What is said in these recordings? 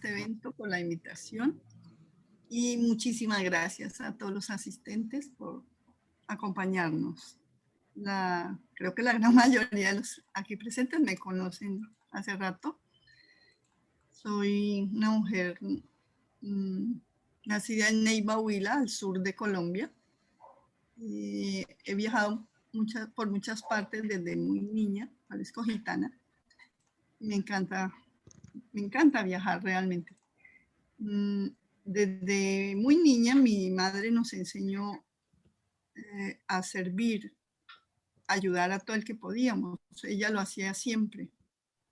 este evento, por la invitación. Y muchísimas gracias a todos los asistentes por acompañarnos. Creo que la gran mayoría de los aquí presentes me conocen hace rato. Soy una mujer nacida en Neiva, Huila, al sur de Colombia. He viajado por muchas partes desde muy niña, parezco gitana. Me encanta viajar realmente. Desde muy niña mi madre nos enseñó a servir, a ayudar a todo el que podíamos. Ella lo hacía siempre.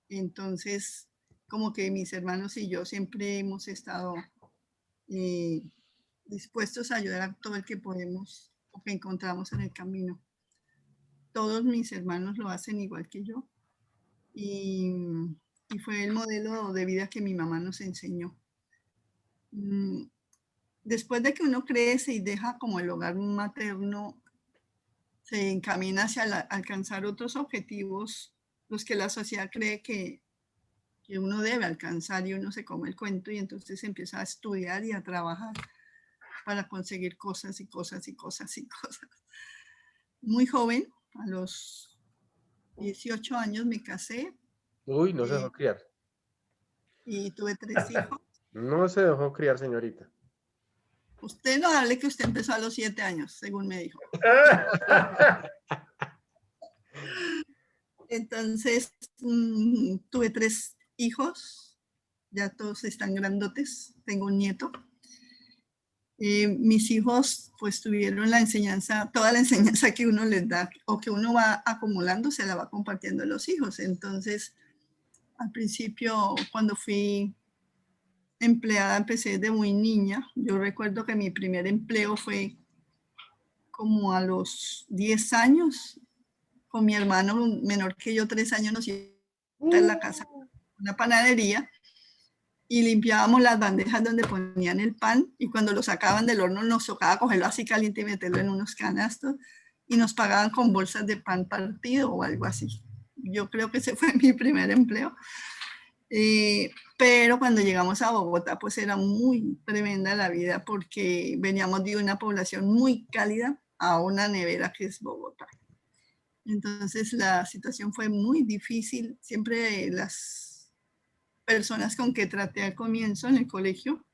Entonces, como que mis hermanos y yo siempre hemos estado dispuestos a ayudar a todo el que podemos o que encontramos en el camino. Todos mis hermanos lo hacen igual que yo. Y fue el modelo de vida que mi mamá nos enseñó. Después de que uno crece y deja como el hogar materno, se encamina hacia alcanzar otros objetivos, los que la sociedad cree que uno debe alcanzar, y uno se come el cuento y entonces empieza a estudiar y a trabajar para conseguir cosas y cosas y cosas y cosas. Muy joven, a los 18 años me casé. Uy, no se dejó criar. Y tuve 3 hijos. No se dejó criar, señorita. Usted no hable que usted empezó a los 7 años, según me dijo. Entonces, tuve 3 hijos, ya todos están grandotes, tengo un nieto. Mis hijos pues tuvieron la enseñanza, toda la enseñanza que uno les da o que uno va acumulando, se la va compartiendo a los hijos. Entonces, al principio, cuando fui empleada, empecé de muy niña. Yo recuerdo que mi primer empleo fue como a los 10 años, con mi hermano menor que yo, 3 años, nos íbamos en la casa, una panadería, y limpiábamos las bandejas donde ponían el pan, y cuando lo sacaban del horno nos tocaba cogerlo así caliente y meterlo en unos canastos, y nos pagaban con bolsas de pan partido o algo así. Yo creo que ese fue mi primer empleo. Pero cuando llegamos a Bogotá, pues era muy tremenda la vida, porque veníamos de una población muy cálida a una nevera que es Bogotá. Entonces la situación fue muy difícil. Siempre las personas con que traté al comienzo en el colegio,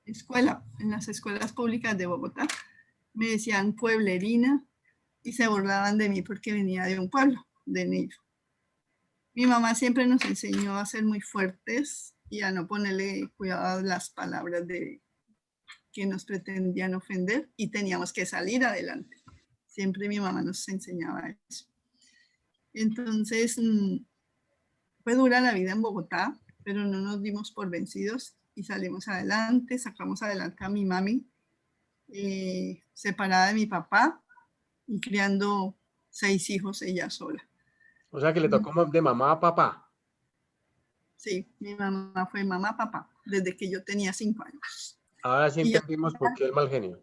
en las escuelas públicas de Bogotá, me decían pueblerina y se burlaban de mí porque venía de un pueblo, de Neiva. Mi mamá siempre nos enseñó a ser muy fuertes y a no ponerle cuidado a las palabras de que nos pretendían ofender, y teníamos que salir adelante. Siempre mi mamá nos enseñaba eso. Entonces, fue dura la vida en Bogotá, pero no nos dimos por vencidos y salimos adelante, sacamos adelante a mi mami, separada de mi papá y criando 6 hijos ella sola. O sea que le tocó de mamá a papá. Sí, mi mamá fue mamá, papá, desde que yo tenía 5 años. Ahora sí entendimos por qué el mal genio.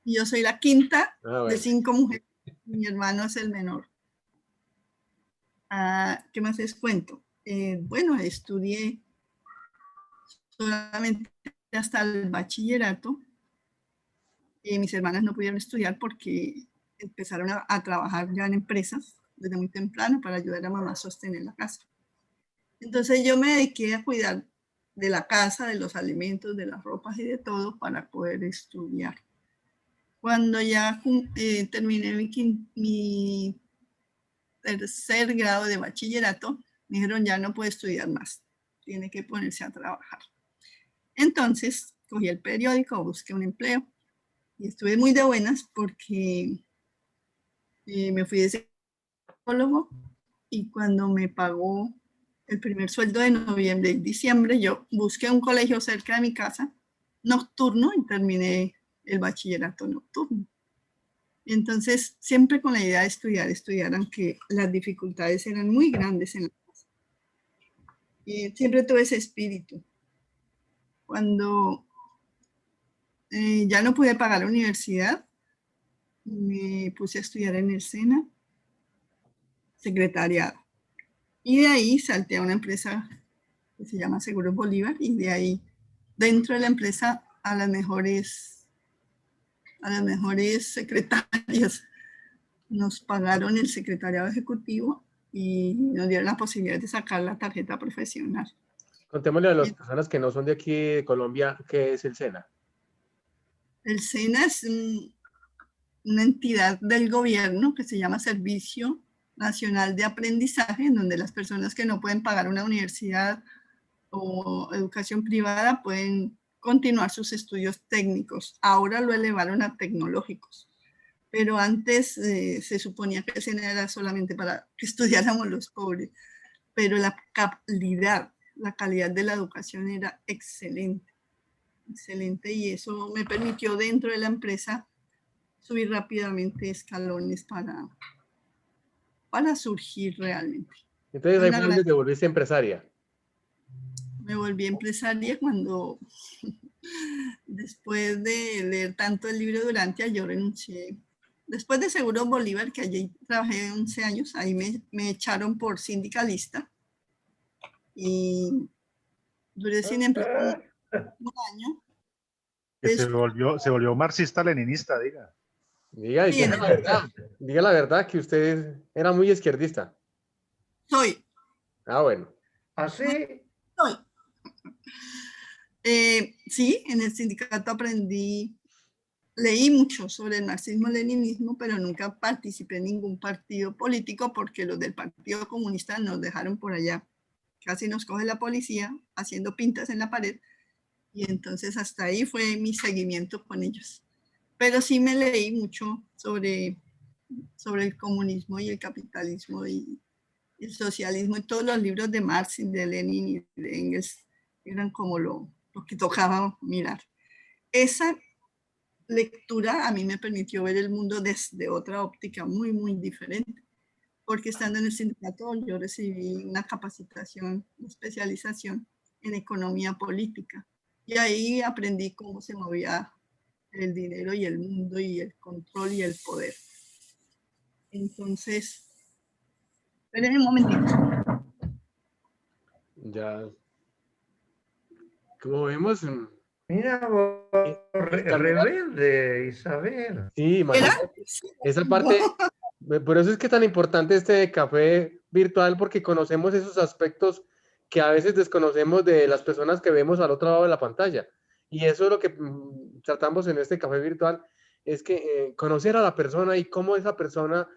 Y yo soy la quinta de 5 mujeres. Mi hermano es el menor. ¿Qué más les cuento? Bueno, estudié solamente hasta el bachillerato. Mis hermanas no pudieron estudiar porque empezaron a trabajar ya en empresas desde muy temprano para ayudar a mamá a sostener la casa. Entonces yo me dediqué a cuidar de la casa, de los alimentos, de las ropas y de todo para poder estudiar. Cuando ya terminé mi 3er grado de bachillerato, me dijeron ya no puede estudiar más, tiene que ponerse a trabajar. Entonces cogí el periódico, busqué un empleo y estuve muy de buenas porque me fui de psicólogo, y cuando me pagó el primer sueldo de noviembre y diciembre, yo busqué un colegio cerca de mi casa, nocturno, y terminé el bachillerato nocturno. Entonces, siempre con la idea de estudiar, aunque las dificultades eran muy grandes en la casa. Siempre tuve ese espíritu. Cuando ya no pude pagar la universidad, me puse a estudiar en el SENA, secretariado. Y de ahí salté a una empresa que se llama Seguros Bolívar, y de ahí, dentro de la empresa, a las mejores secretarias. Nos pagaron el secretariado ejecutivo y nos dieron la posibilidad de sacar la tarjeta profesional. Contémosle a las personas que no son de aquí de Colombia, ¿qué es el SENA? El SENA es una entidad del gobierno que se llama Servicio Nacional de Aprendizaje, en donde las personas que no pueden pagar una universidad o educación privada pueden continuar sus estudios técnicos. Ahora lo elevaron a tecnológicos, pero antes se suponía que el SENA era solamente para que estudiáramos los pobres, pero la calidad de la educación era excelente, excelente, y eso me permitió dentro de la empresa subir rápidamente escalones para surgir realmente. Entonces ahí fue donde te volviste empresaria. Me volví empresaria cuando, después de leer tanto el libro Durantia, yo renuncié. Después de Seguros Bolívar, que allí trabajé 11 años, ahí me echaron por sindicalista y duré sin empleo un año. Que se volvió marxista-leninista, diga. Diga la verdad que usted era muy izquierdista. Soy. Ah, bueno. ¿Así? Soy. Sí, en el sindicato leí mucho sobre el marxismo-leninismo, pero nunca participé en ningún partido político porque los del Partido Comunista nos dejaron por allá. Casi nos coge la policía haciendo pintas en la pared, y entonces hasta ahí fue mi seguimiento con ellos. Pero sí me leí mucho sobre el comunismo y el capitalismo y el socialismo, y todos los libros de Marx y de Lenin y de Engels eran como lo que tocaba mirar. Esa lectura a mí me permitió ver el mundo desde otra óptica muy, muy diferente, porque estando en el sindicato yo recibí una capacitación, una especialización en economía política, y ahí aprendí cómo se movía el dinero y el mundo y el control y el poder. Entonces, espérenme un momentito. Ya. Como vemos... Mira, rebelde, Isabel. Sí, imagínate. Esa parte, por eso es que es tan importante este café virtual, porque conocemos esos aspectos que a veces desconocemos de las personas que vemos al otro lado de la pantalla. Y eso es lo que tratamos en este café virtual, es que conocer a la persona y cómo esa persona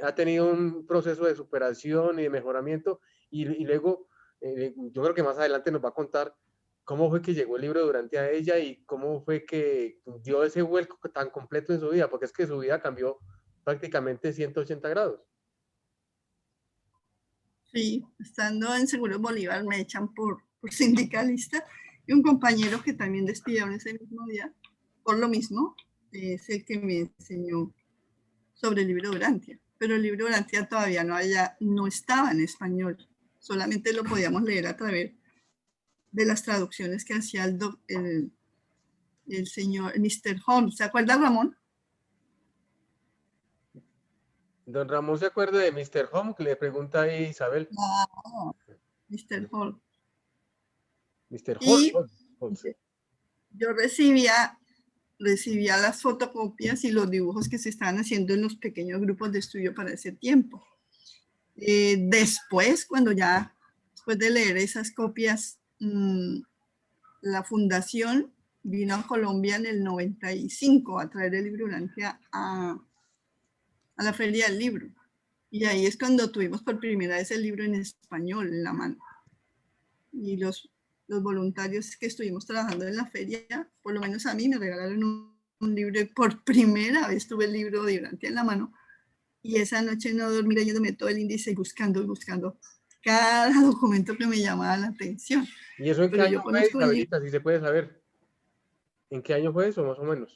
ha tenido un proceso de superación y de mejoramiento. Y luego, yo creo que más adelante nos va a contar cómo fue que llegó el libro Durante a ella y cómo fue que dio ese vuelco tan completo en su vida, porque es que su vida cambió prácticamente 180 grados. Sí, estando en Seguros Bolívar me echan por sindicalista, y un compañero que también despidieron ese mismo día, por lo mismo, es el que me enseñó sobre el libro Durantia. Pero el libro Durantia todavía no estaba en español, solamente lo podíamos leer a través de las traducciones que hacía el señor Mr. Holmes. ¿Se acuerda, Ramón? Don Ramón se acuerda de Mr. Home, que le pregunta ahí Isabel. No, Mr. Holmes. Mr. Holmes. Yo recibía las fotocopias y los dibujos que se estaban haciendo en los pequeños grupos de estudio para ese tiempo. Después de leer esas copias, la fundación vino a Colombia en el 95 a traer el libro Durantia a la Feria del Libro. Y ahí es cuando tuvimos por primera vez el libro en español en la mano. Y los voluntarios que estuvimos trabajando en la feria, por lo menos a mí, me regalaron un libro, y por primera vez tuve el libro de Durantia en la mano. Y esa noche no dormí leyéndome todo el índice y buscando cada documento que me llamaba la atención. ¿Y eso en qué año fue, Isabelita, si se puede saber? ¿En qué año fue eso, más o menos?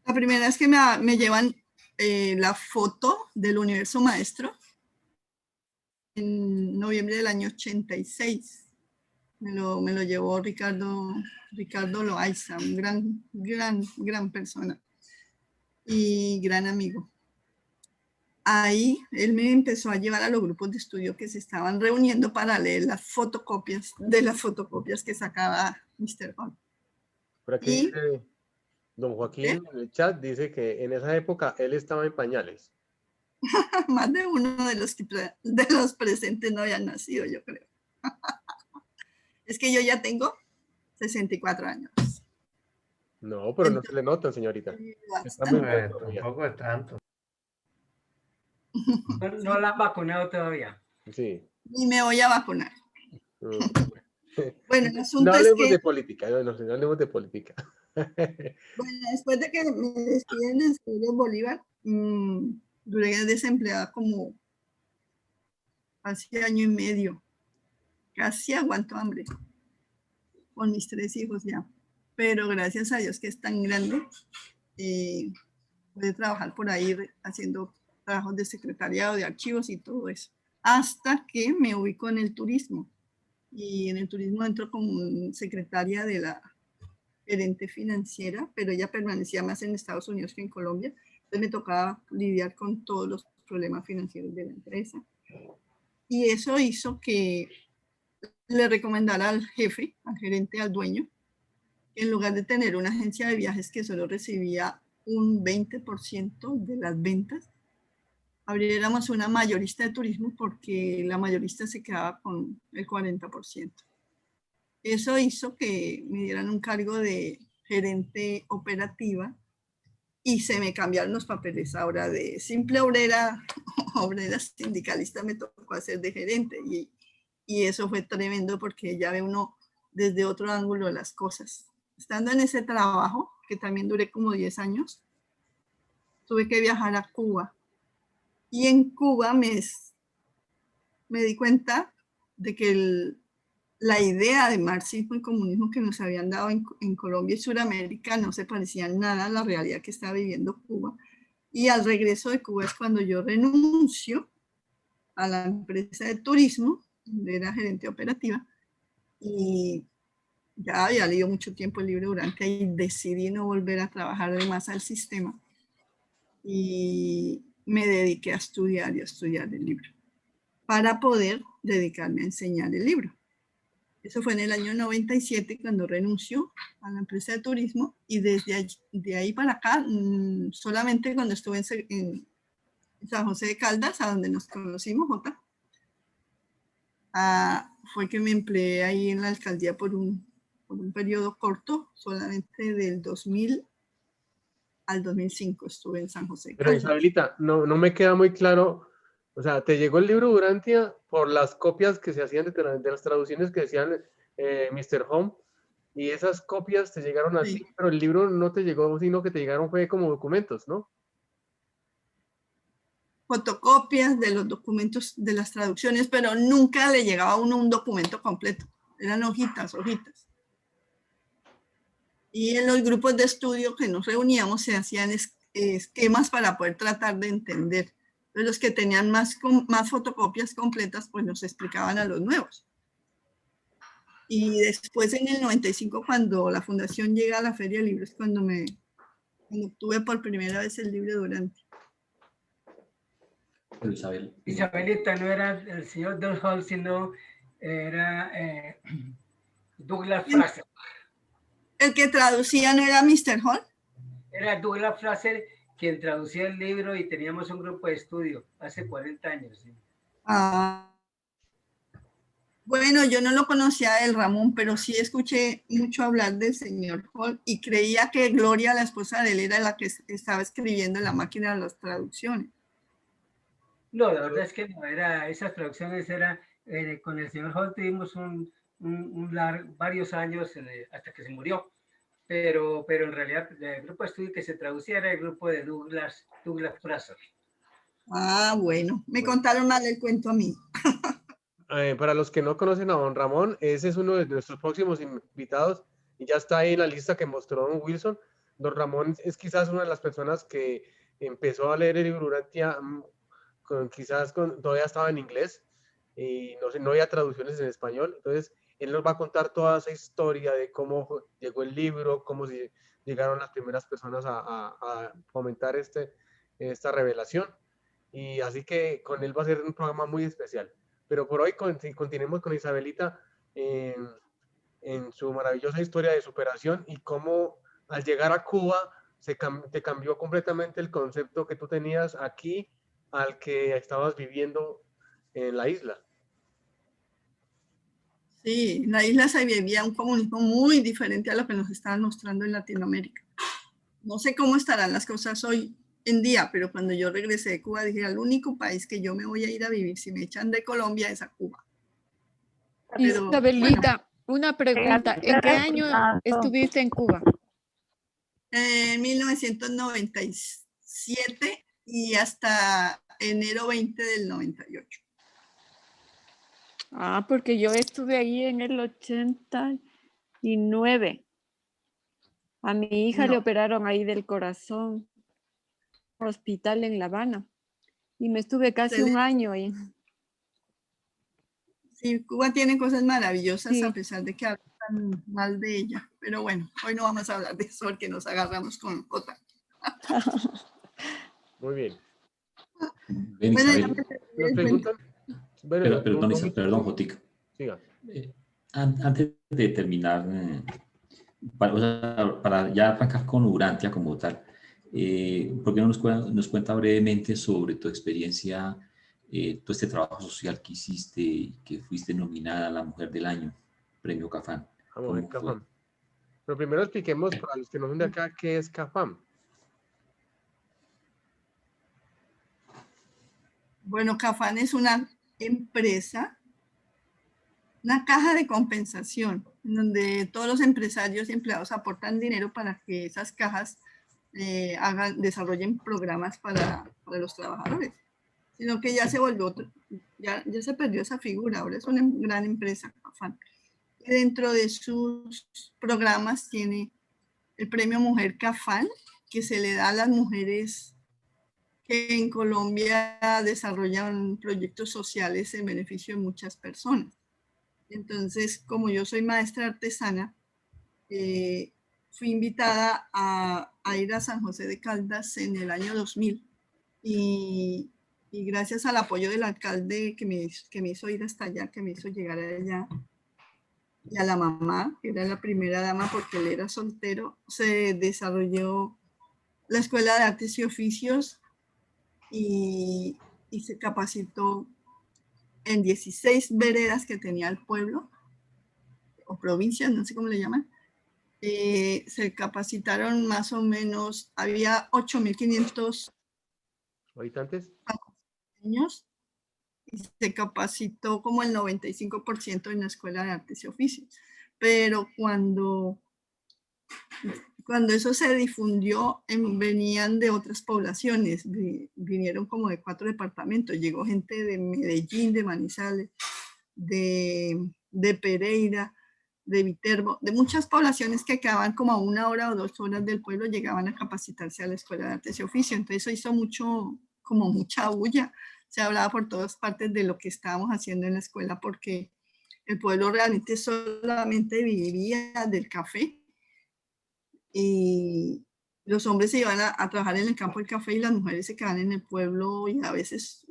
La primera vez que me llevan la foto del Universo Maestro, en noviembre del año 86. Me lo llevó Ricardo Loaiza, un gran persona y gran amigo. ahí él me empezó a llevar a los grupos de estudio que se estaban reuniendo para leer las fotocopias que sacaba Mr. Hall. Por aquí Y, dice don Joaquín en el chat, dice que en esa época él estaba en pañales. más de uno de los presentes no habían nacido, yo creo. Es que yo ya tengo 64 años. No, pero no se le nota, señorita. Está muy bien todavía. Tampoco es tanto. No la han vacunado todavía. Sí. Ni me voy a vacunar. Mm. Bueno, el No asunto es hablemos que, de política, no hablemos de política. bueno, después de que me despiden de Estudios Bolívar, duré desempleada como hace año y medio. Casi aguanto hambre con mis 3 hijos ya. Pero gracias a Dios que es tan grande, pude trabajar por ahí haciendo trabajos de secretariado, de archivos y todo eso. Hasta que me ubico en el turismo. Y en el turismo entro como secretaria de la gerente financiera, pero ella permanecía más en Estados Unidos que en Colombia. Entonces me tocaba lidiar con todos los problemas financieros de la empresa. Y eso hizo que le recomendara al jefe, al gerente, al dueño, en lugar de tener una agencia de viajes que solo recibía un 20% de las ventas, abriéramos una mayorista de turismo porque la mayorista se quedaba con el 40%. Eso hizo que me dieran un cargo de gerente operativa y se me cambiaron los papeles. Ahora de simple obrera sindicalista me tocó hacer de gerente y eso fue tremendo porque ya ve uno desde otro ángulo las cosas. Estando en ese trabajo, que también duré como 10 años, tuve que viajar a Cuba. Y en Cuba me di cuenta de que la idea de marxismo y comunismo que nos habían dado en Colombia y Sudamérica no se parecía nada a la realidad que estaba viviendo Cuba. Y al regreso de Cuba es cuando yo renuncio a la empresa de turismo, donde era gerente operativa, y ya había leído mucho tiempo el libro Durantia y decidí no volver a trabajar de más al sistema. Y me dediqué a estudiar y a estudiar el libro para poder dedicarme a enseñar el libro. Eso fue en el año 97 cuando renunció a la empresa de turismo y desde de ahí para acá, solamente cuando estuve en San José de Caldas, a donde nos conocimos, Jota, fue que me empleé ahí en la alcaldía por un periodo corto, solamente del 2000 al 2005 estuve en San José de Pero Caldas. Isabelita, no me queda muy claro, o sea, te llegó el libro Durantia por las copias que se hacían de las traducciones que decían Mr. Home, y esas copias te llegaron así, Sí. pero el libro no te llegó, sino que te llegaron fue como documentos, ¿no? Fotocopias de los documentos de las traducciones, pero nunca le llegaba a uno un documento completo. Eran hojitas. Y en los grupos de estudio que nos reuníamos se hacían esquemas para poder tratar de entender. Entonces, los que tenían más fotocopias completas, pues nos explicaban a los nuevos. Y después en el 95, cuando la fundación llega a la Feria de Libros, cuando obtuve por primera vez el libro Durantia. Isabelita no era el señor Don Hall, sino era Douglas Fraser. ¿El que traducía no era Mr. Hall? Era Douglas Fraser quien traducía el libro y teníamos un grupo de estudio hace 40 años. ¿Sí? Bueno, yo no lo conocía del Ramón, pero sí escuché mucho hablar del señor Hall y creía que Gloria, la esposa de él, era la que estaba escribiendo en la máquina de las traducciones. No, la verdad es que no, esas traducciones eran, con el señor Hall tuvimos varios años hasta que se murió, pero en realidad el grupo de estudio que se traducía era el grupo de Douglas Fraser. Bueno, me contaron mal el cuento a mí. Para los que no conocen a don Ramón, ese es uno de nuestros próximos invitados y ya está ahí en la lista que mostró don Wilson. Don Ramón es quizás una de las personas que empezó a leer el libro Durantia todavía estaba en inglés y no había traducciones en español. Entonces, él nos va a contar toda esa historia de cómo llegó el libro, cómo llegaron las primeras personas a fomentar esta revelación. y así que con él va a ser un programa muy especial. Pero por hoy continuemos con Isabelita en su maravillosa historia de superación y cómo al llegar a Cuba te cambió completamente el concepto que tú tenías aquí al que estabas viviendo en la isla. Sí, en la isla se vivía un comunismo muy diferente a lo que nos estaban mostrando en Latinoamérica. No sé cómo estarán las cosas hoy en día, pero cuando yo regresé de Cuba dije, el único país que yo me voy a ir a vivir si me echan de Colombia es a Cuba. Pero, Isabelita, bueno, una pregunta, ¿en qué año estuviste en Cuba? En 1997 y hasta enero 20 del 98. Ah, porque yo estuve ahí en el 89. A mi hija le operaron ahí del corazón, hospital en La Habana, y me estuve casi un año ahí. Sí, Cuba tiene cosas maravillosas, Sí. a pesar de que hablan tan mal de ella. Pero bueno, hoy no vamos a hablar de eso porque nos agarramos con otra. Muy bien. Bien, Isabel. ¿Nos preguntan? Bueno, perdón, Jotica. Siga. Antes de terminar, para ya arrancar con Urantia como tal, ¿por qué no nos cuenta brevemente sobre tu experiencia, todo este trabajo social que hiciste y que fuiste nominada a la Mujer del Año, Premio CAFAM? A Mujer CAFAM. Pero primero expliquemos para los que no son de acá qué es CAFAM. Bueno, CAFAM es una empresa, una caja de compensación, en donde todos los empresarios y empleados aportan dinero para que esas cajas desarrollen programas para los trabajadores. Sino que ya se volvió, ya se perdió esa figura, ahora es una gran empresa, CAFAM. Y dentro de sus programas tiene el premio Mujer CAFAM, que se le da a las mujeres que en Colombia desarrollan proyectos sociales en beneficio de muchas personas. Entonces, como yo soy maestra artesana, fui invitada a ir a San José de Caldas en el año 2000 y gracias al apoyo del alcalde que me hizo ir hasta allá, que me hizo llegar allá, y a la mamá, que era la primera dama porque él era soltero, se desarrolló la Escuela de Artes y Oficios y se capacitó en 16 veredas que tenía el pueblo, o provincias, no sé cómo le llaman. Se capacitaron más o menos, había 8.500 habitantes niños y se capacitó como el 95% en la Escuela de Artes y Oficios. Pero cuando eso se difundió, venían de otras poblaciones, vinieron como de 4 departamentos, llegó gente de Medellín, de Manizales, de Pereira, de Viterbo, de muchas poblaciones que quedaban como a 1 hora o 2 horas del pueblo, llegaban a capacitarse a la Escuela de Artes y Oficios. Entonces eso hizo mucha bulla, se hablaba por todas partes de lo que estábamos haciendo en la escuela, porque el pueblo realmente solamente vivía del café, y los hombres se iban a trabajar en el campo del café y las mujeres se quedaban en el pueblo, y a veces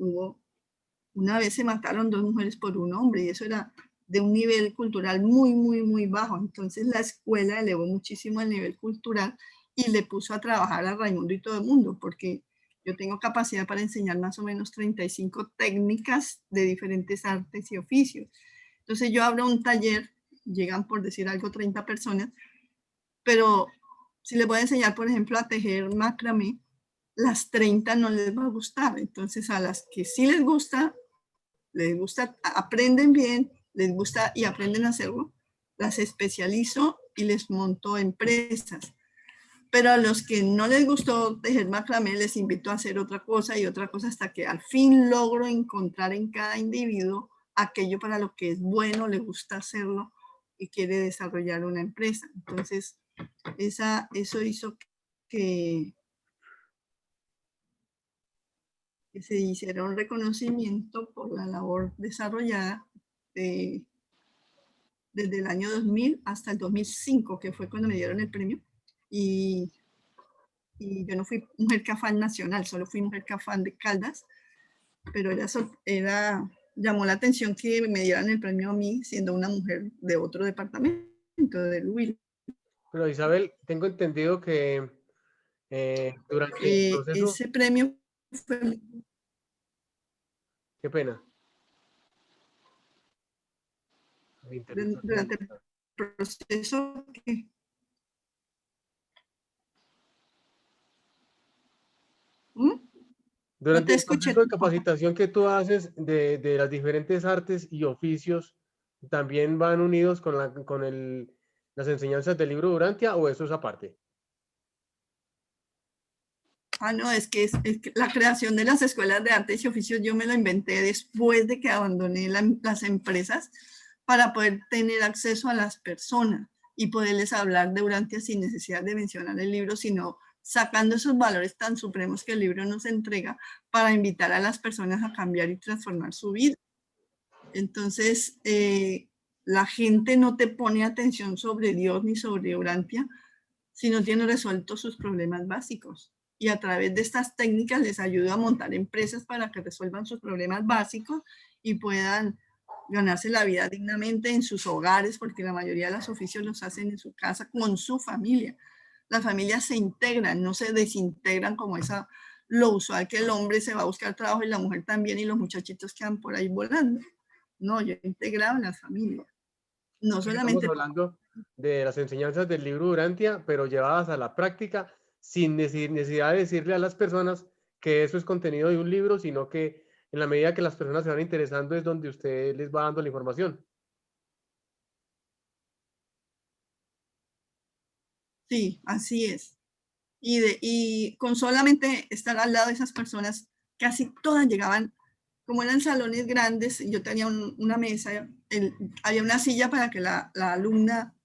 una vez se mataron 2 mujeres por un hombre, y eso era de un nivel cultural muy, muy, muy bajo. Entonces la escuela elevó muchísimo el nivel cultural y le puso a trabajar a Raimundo y todo el mundo, porque yo tengo capacidad para enseñar más o menos 35 técnicas de diferentes artes y oficios. Entonces yo abro un taller, llegan por decir algo 30 personas, pero si les voy a enseñar, por ejemplo, a tejer macramé, las 30 no les va a gustar. Entonces a las que sí les gusta, aprenden bien, les gusta y aprenden a hacerlo, las especializo y les monto empresas. Pero a los que no les gustó tejer macramé, les invito a hacer otra cosa y otra cosa, hasta que al fin logro encontrar en cada individuo aquello para lo que es bueno, le gusta hacerlo y quiere desarrollar una empresa. Entonces, eso hizo que se hiciera un reconocimiento por la labor desarrollada desde el año 2000 hasta el 2005, que fue cuando me dieron el premio. Y yo no fui Mujer CAFAM nacional, solo fui Mujer CAFAM de Caldas, pero llamó la atención que me dieran el premio a mí, siendo una mujer de otro departamento, de Huila. Pero Isabel, tengo entendido que durante el proceso... Ese premio fue... Qué pena. Me interesa. Durante el proceso que... Durante el proceso de capacitación que tú haces de las diferentes artes y oficios, ¿también van unidos con las enseñanzas del libro Durantia o eso es aparte? No, es que la creación de las escuelas de artes y oficios yo me lo inventé después de que abandoné las empresas para poder tener acceso a las personas y poderles hablar de Durantia sin necesidad de mencionar el libro, sino sacando esos valores tan supremos que el libro nos entrega para invitar a las personas a cambiar y transformar su vida. Entonces, la gente no te pone atención sobre Dios ni sobre Durantia si no tiene resueltos sus problemas básicos. Y a través de estas técnicas les ayudo a montar empresas para que resuelvan sus problemas básicos y puedan ganarse la vida dignamente en sus hogares, porque la mayoría de los oficios los hacen en su casa con su familia. Las familias se integran, no se desintegran como lo usual que el hombre se va a buscar trabajo y la mujer también y los muchachitos quedan por ahí volando. No, yo he integrado en las familias. No solamente... Estamos hablando de las enseñanzas del libro Durantia, pero llevadas a la práctica sin necesidad de decirle a las personas que eso es contenido de un libro, sino que en la medida que las personas se van interesando es donde usted les va dando la información. Sí, así es. Y con solamente estar al lado de esas personas, casi todas llegaban, como eran salones grandes, yo tenía una mesa, había una silla para que la alumna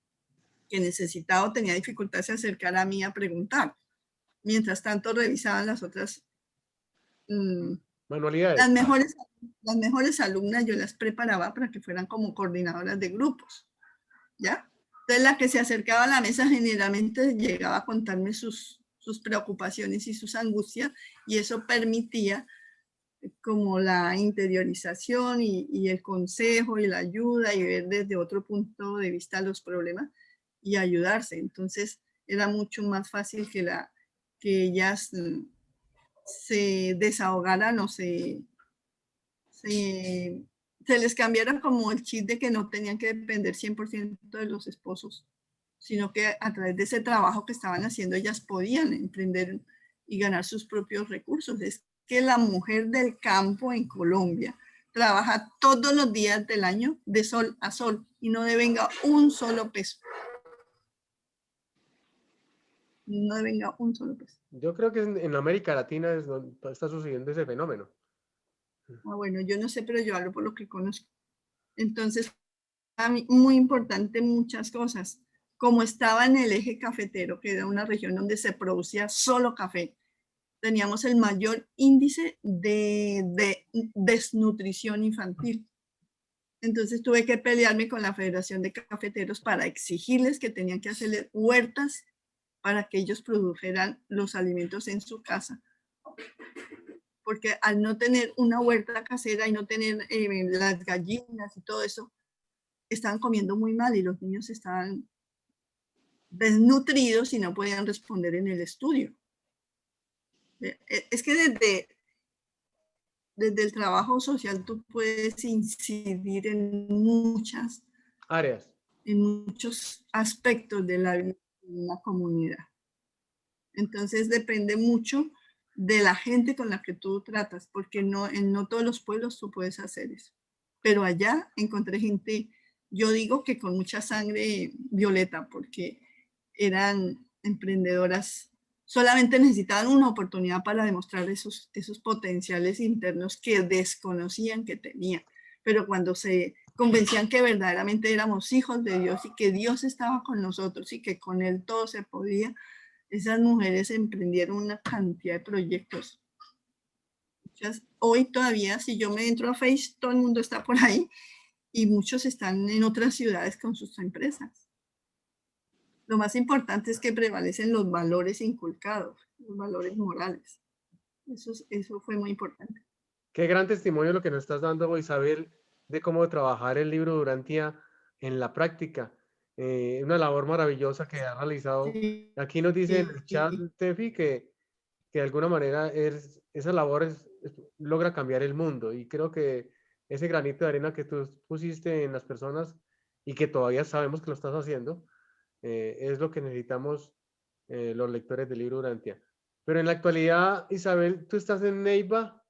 que necesitaba o tenía dificultad se acercara a mí a preguntar. Mientras tanto revisaban las otras manualidades. Las mejores alumnas yo las preparaba para que fueran como coordinadoras de grupos, ¿ya? Entonces la que se acercaba a la mesa generalmente llegaba a contarme sus preocupaciones y sus angustias, y eso permitía como la interiorización y el consejo y la ayuda y ver desde otro punto de vista los problemas y ayudarse. Entonces era mucho más fácil que ellas se desahogaran o se les cambiara como el chip de que no tenían que depender 100% de los esposos, sino que a través de ese trabajo que estaban haciendo ellas podían emprender y ganar sus propios recursos. Es que la mujer del campo en Colombia trabaja todos los días del año de sol a sol y no devenga un solo peso. No devenga un solo peso. Yo creo que en América Latina es donde está sucediendo ese fenómeno. Bueno, yo no sé, pero yo hablo por lo que conozco. Entonces, a mí, muy importante muchas cosas. Como estaba en el eje cafetero, que era una región donde se producía solo café, teníamos el mayor índice de desnutrición infantil. Entonces tuve que pelearme con la Federación de Cafeteros para exigirles que tenían que hacerle huertas para que ellos produjeran los alimentos en su casa. Porque al no tener una huerta casera y no tener las gallinas y todo eso, estaban comiendo muy mal y los niños estaban desnutridos y no podían responder en el estudio. Es que desde el trabajo social tú puedes incidir en muchas áreas, en muchos aspectos de la vida de una comunidad. Entonces depende mucho de la gente con la que tú tratas, porque en no todos los pueblos tú puedes hacer eso. Pero allá encontré gente, yo digo que con mucha sangre violeta, porque eran emprendedoras, solamente necesitaban una oportunidad para demostrar esos potenciales internos que desconocían que tenían. Pero cuando se convencían que verdaderamente éramos hijos de Dios y que Dios estaba con nosotros y que con Él todo se podía, esas mujeres emprendieron una cantidad de proyectos. Hoy todavía, si yo me entro a Face, todo el mundo está por ahí y muchos están en otras ciudades con sus empresas. Lo más importante es que prevalecen los valores inculcados, los valores morales. Eso fue muy importante. Qué gran testimonio lo que nos estás dando, Isabel, de cómo trabajar el libro Durantia en la práctica. Una labor maravillosa que ha realizado. Sí, Aquí nos dice en el chat, sí. Tefi, que de alguna manera esa labor logra cambiar el mundo. Y creo que ese granito de arena que tú pusiste en las personas y que todavía sabemos que lo estás haciendo, es lo que necesitamos los lectores del libro Durantia. Pero en la actualidad, Isabel, tú estás en Neiva.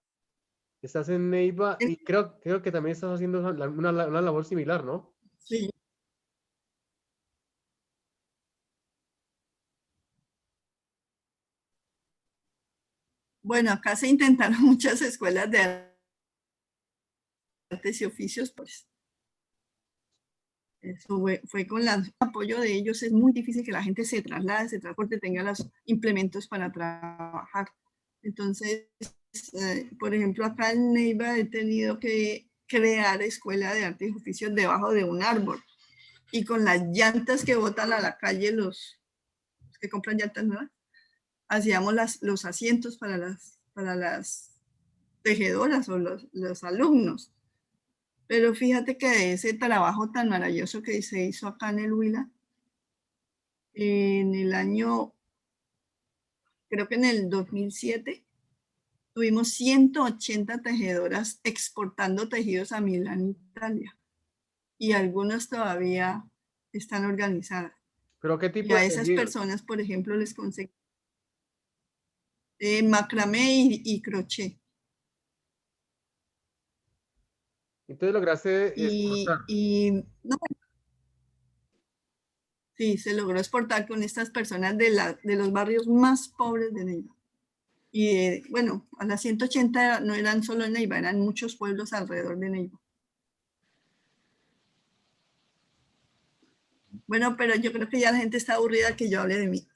Estás en Neiva y creo que también estás haciendo una labor similar, ¿no? Sí. Bueno, acá se intentaron muchas escuelas de artes y oficios, pues eso fue con el apoyo de ellos. Es muy difícil que la gente se traslade, se transporte, tenga los implementos para trabajar. Entonces, por ejemplo, acá en Neiva he tenido que crear escuela de artes y oficios debajo de un árbol y con las llantas que botan a la calle los que compran llantas nuevas, hacíamos los asientos para las tejedoras o los alumnos. Pero fíjate que de ese trabajo tan maravilloso que se hizo acá en el Huila, en el año, creo que en el 2007, tuvimos 180 tejedoras exportando tejidos a Milán, Italia. Y algunas todavía están organizadas. ¿Pero qué Y tipo a de esas tejidos? personas, por ejemplo, les conseguí macramé y crochet. Entonces lograste exportar. No, sí, se logró exportar con estas personas de los barrios más pobres de Neiva. Y bueno, a las 180 no eran solo en Neiva, eran muchos pueblos alrededor de Neiva. Bueno, pero yo creo que ya la gente está aburrida que yo hable de mí.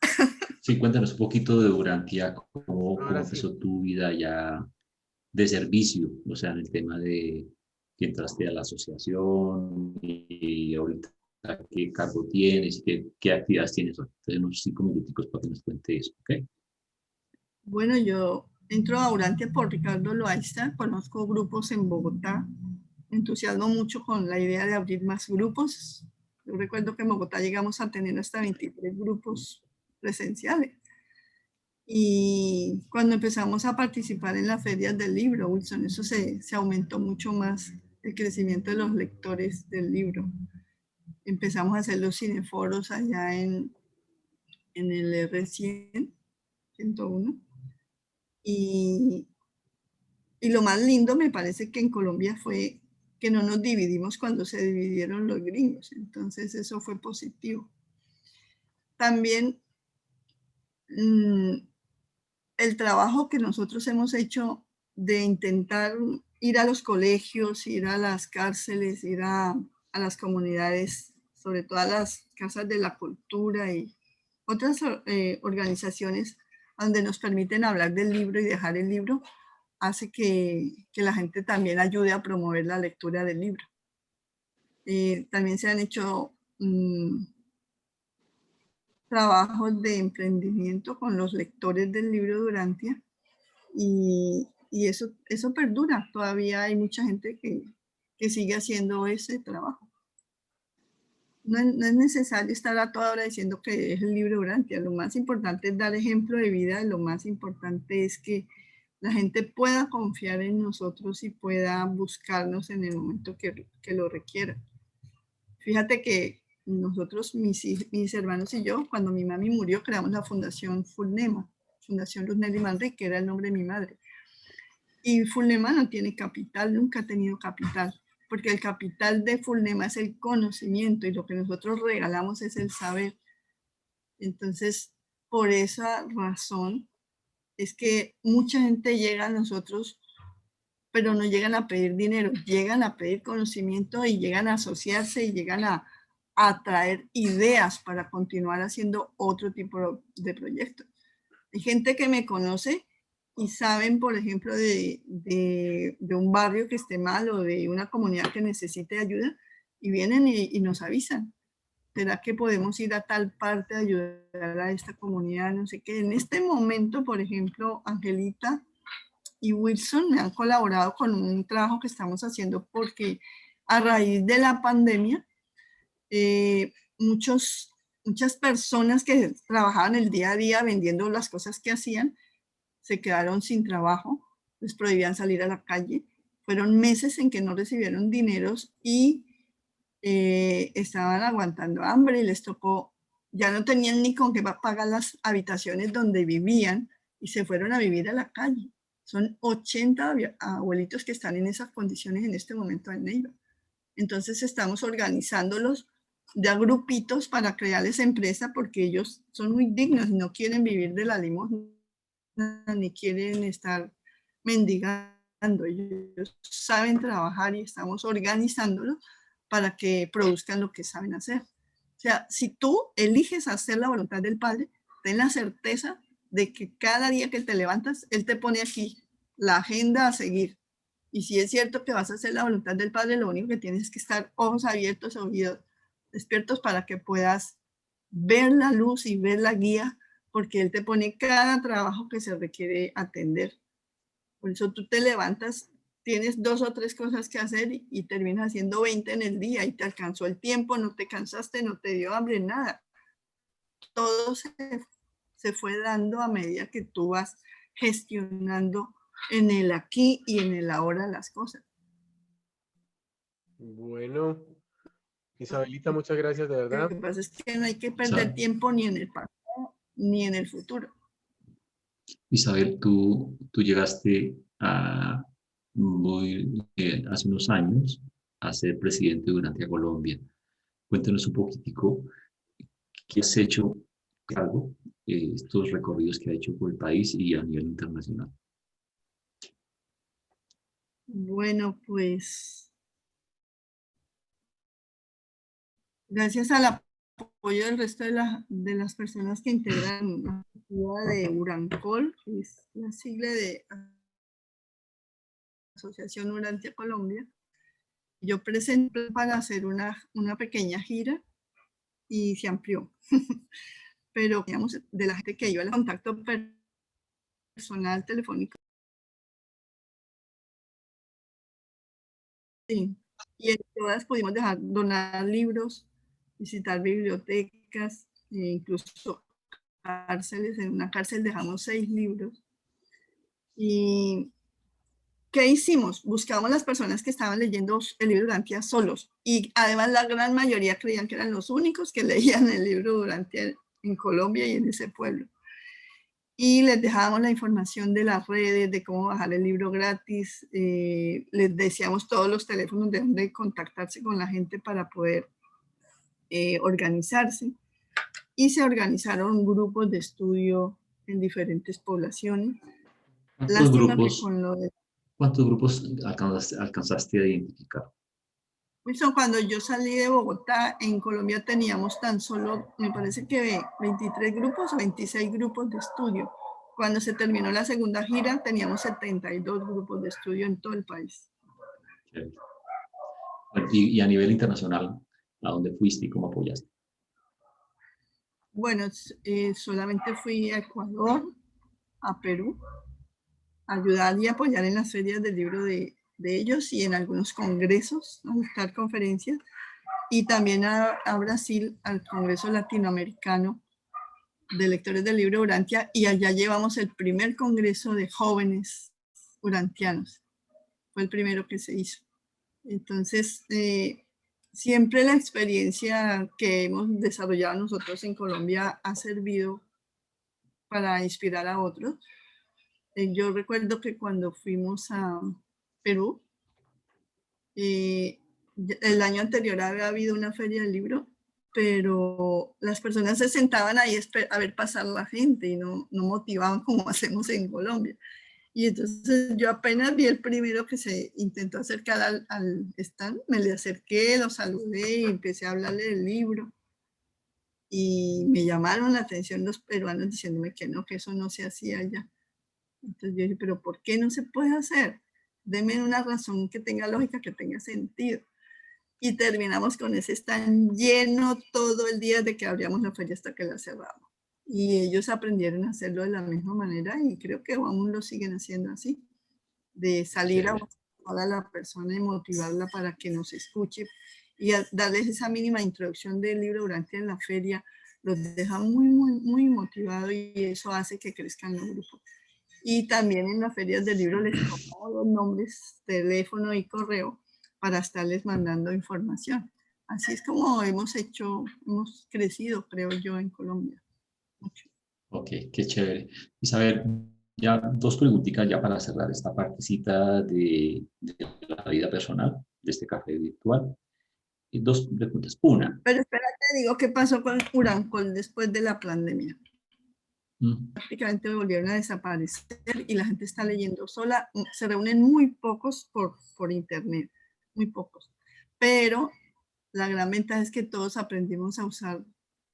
Sí, cuéntanos un poquito de Durantia, cómo Ahora sí. empezó tu vida ya de servicio, o sea, en el tema de que entraste a la asociación y ahorita qué cargo tienes y qué actividades tienes. Entonces, unos 5 minuticos para que nos cuente eso, ¿ok? Bueno, yo entro a Durantia por Ricardo Loaiza, conozco grupos en Bogotá, me entusiasmo mucho con la idea de abrir más grupos. Yo recuerdo que en Bogotá llegamos a tener hasta 23 grupos presenciales. Y cuando empezamos a participar en las ferias del libro, Wilson, eso se aumentó mucho más el crecimiento de los lectores del libro. Empezamos a hacer los cineforos allá en el R100, 101. Y lo más lindo me parece que en Colombia fue que no nos dividimos cuando se dividieron los gringos. Entonces eso fue positivo. También el trabajo que nosotros hemos hecho de intentar ir a los colegios, ir a las cárceles, ir a las comunidades, sobre todo a las casas de la cultura y otras organizaciones donde nos permiten hablar del libro y dejar el libro, hace que la gente también ayude a promover la lectura del libro. También se han hecho trabajos de emprendimiento con los lectores del libro Durantia y eso perdura. Todavía hay mucha gente que sigue haciendo ese trabajo. No es necesario estar a toda hora diciendo que es el libro Durantia. Lo más importante es dar ejemplo de vida. Lo más importante es que la gente pueda confiar en nosotros y pueda buscarnos en el momento que lo requiera. Fíjate que nosotros, mis hermanos y yo, cuando mi mami murió, creamos la Fundación Fulnema, Fundación Luz Nelly Manrique, que era el nombre de mi madre. Y Fulnema no tiene capital, nunca ha tenido capital, porque el capital de Fulnema es el conocimiento y lo que nosotros regalamos es el saber. Entonces, por esa razón, es que mucha gente llega a nosotros, pero no llegan a pedir dinero, llegan a pedir conocimiento y llegan a asociarse y llegan a traer ideas para continuar haciendo otro tipo de proyectos. Hay gente que me conoce y saben, por ejemplo, de un barrio que esté mal o de una comunidad que necesite ayuda y vienen y nos avisan. ¿Será que podemos ir a tal parte a ayudar a esta comunidad? No sé qué. En este momento, por ejemplo, Angelita y Wilson me han colaborado con un trabajo que estamos haciendo porque a raíz de la pandemia, muchas personas que trabajaban el día a día vendiendo las cosas que hacían se quedaron sin trabajo, les prohibían salir a la calle. Fueron meses en que no recibieron dineros y estaban aguantando hambre y les tocó, ya no tenían ni con qué pagar las habitaciones donde vivían y se fueron a vivir a la calle. Son 80 abuelitos que están en esas condiciones en este momento en Neiva. Entonces estamos organizándolos de a grupitos para crearles empresa porque ellos son muy dignos y no quieren vivir de la limosna ni quieren estar mendigando. Ellos saben trabajar y estamos organizándolos para que produzcan lo que saben hacer. O sea, si tú eliges hacer la voluntad del Padre, ten la certeza de que cada día que te levantas, Él te pone aquí la agenda a seguir. Y si es cierto que vas a hacer la voluntad del Padre, lo único que tienes es que estar ojos abiertos, oídos despiertos para que puedas ver la luz y ver la guía, porque Él te pone cada trabajo que se requiere atender. Por eso tú te levantas, tienes 2 o 3 cosas que hacer y terminas haciendo 20 en el día y te alcanzó el tiempo, no te cansaste, no te dio hambre, nada. Todo se fue dando a medida que tú vas gestionando en el aquí y en el ahora las cosas. Bueno, Isabelita, muchas gracias, de verdad. Lo que pasa es que no hay que perder tiempo ni en el pasado ni en el futuro. Isabel, tú llegaste a hace unos años a ser presidente de Urantia Colombia. Cuéntanos un poquitico qué has hecho, algo, estos recorridos que ha hecho por el país y a nivel internacional. Bueno, pues gracias al apoyo del resto de las personas que integran la actividad de Urancol, que es la sigla de Asociación Urantia Colombia, yo presenté para hacer una pequeña gira y se amplió. Pero digamos, de la gente que iba al contacto personal telefónico. Sí. Y en todas pudimos donar libros, visitar bibliotecas, incluso cárceles. En una cárcel dejamos 6 libros. ¿Y qué hicimos? Buscamos las personas que estaban leyendo el libro Urantia solos. Y además la gran mayoría creían que eran los únicos que leían el libro Urantia en Colombia y en ese pueblo. Y les dejábamos la información de las redes, de cómo bajar el libro gratis. Les decíamos todos los teléfonos de dónde contactarse con la gente para poder organizarse. Y se organizaron grupos de estudio en diferentes poblaciones. ¿Cuántos grupos alcanzaste a identificar? Wilson, cuando yo salí de Bogotá, en Colombia teníamos tan solo, me parece que 23 grupos o 26 grupos de estudio. Cuando se terminó la segunda gira, teníamos 72 grupos de estudio en todo el país. Y a nivel internacional, ¿a dónde fuiste y cómo apoyaste? Bueno, solamente fui a Ecuador, a Perú, a ayudar y apoyar en las ferias del libro de ellos y en algunos congresos, a buscar conferencias, y también a Brasil, al Congreso Latinoamericano de Lectores del Libro Urantia, y allá llevamos el primer congreso de jóvenes urantianos. Fue el primero que se hizo. Entonces, siempre la experiencia que hemos desarrollado nosotros en Colombia ha servido para inspirar a otros. Yo recuerdo que cuando fuimos a Perú, el año anterior había habido una feria del libro, pero las personas se sentaban ahí a ver pasar la gente y no motivaban como hacemos en Colombia. Y entonces yo apenas vi el primero que se intentó acercar al stand, me le acerqué, lo saludé y empecé a hablarle del libro. Y me llamaron la atención los peruanos diciéndome que no, que eso no se hacía allá. Entonces yo dije, pero ¿por qué no se puede hacer? Deme una razón que tenga lógica, que tenga sentido. Y terminamos con ese stand lleno todo el día de que abríamos la feria hasta que la cerramos. Y ellos aprendieron a hacerlo de la misma manera y creo que aún lo siguen haciendo así. de salir a Chévere. buscar a la persona y motivarla para que nos escuche y darles esa mínima introducción del libro durante la feria, los deja muy motivados y eso hace que crezcan los grupos. Y también en las ferias del libro les pongo los nombres, teléfono y correo para estarles mandando información. Así es como hemos crecido, creo yo, en Colombia. Mucho. Ok, qué chévere. Isabel, ya dos preguntitas ya para cerrar esta partecita de la vida personal, de este café virtual. Y dos preguntas. Una. Pero espérate, digo, ¿qué pasó con Urancol después de la pandemia? Prácticamente volvieron a desaparecer y la gente está leyendo sola. Se reúnen muy pocos por internet, muy pocos. Pero la gran ventaja es que todos aprendimos a usar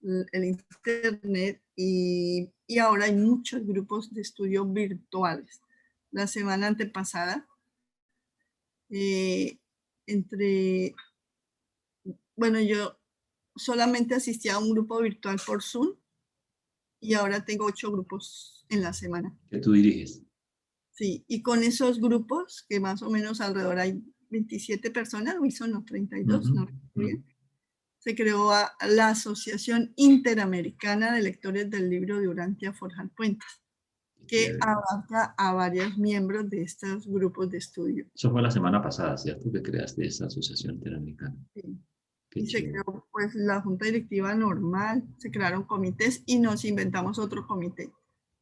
el internet y ahora hay muchos grupos de estudio virtuales. La semana antepasada, bueno, yo solamente asistía a un grupo virtual por Zoom y ahora tengo 8 grupos en la semana. ¿Que tú diriges? Sí, y con esos grupos, que más o menos alrededor hay 27 personas, hoy son 32, no recuerdo bien, se creó la Asociación Interamericana de Lectores del Libro de Urantia Forjar Puentes, que abarca a varios miembros de estos grupos de estudio. Eso fue la semana pasada, ¿cierto? Que creaste esa asociación interamericana. Sí. Qué Y chévere. se creó pues la junta directiva normal, se crearon comités y nos inventamos otro comité.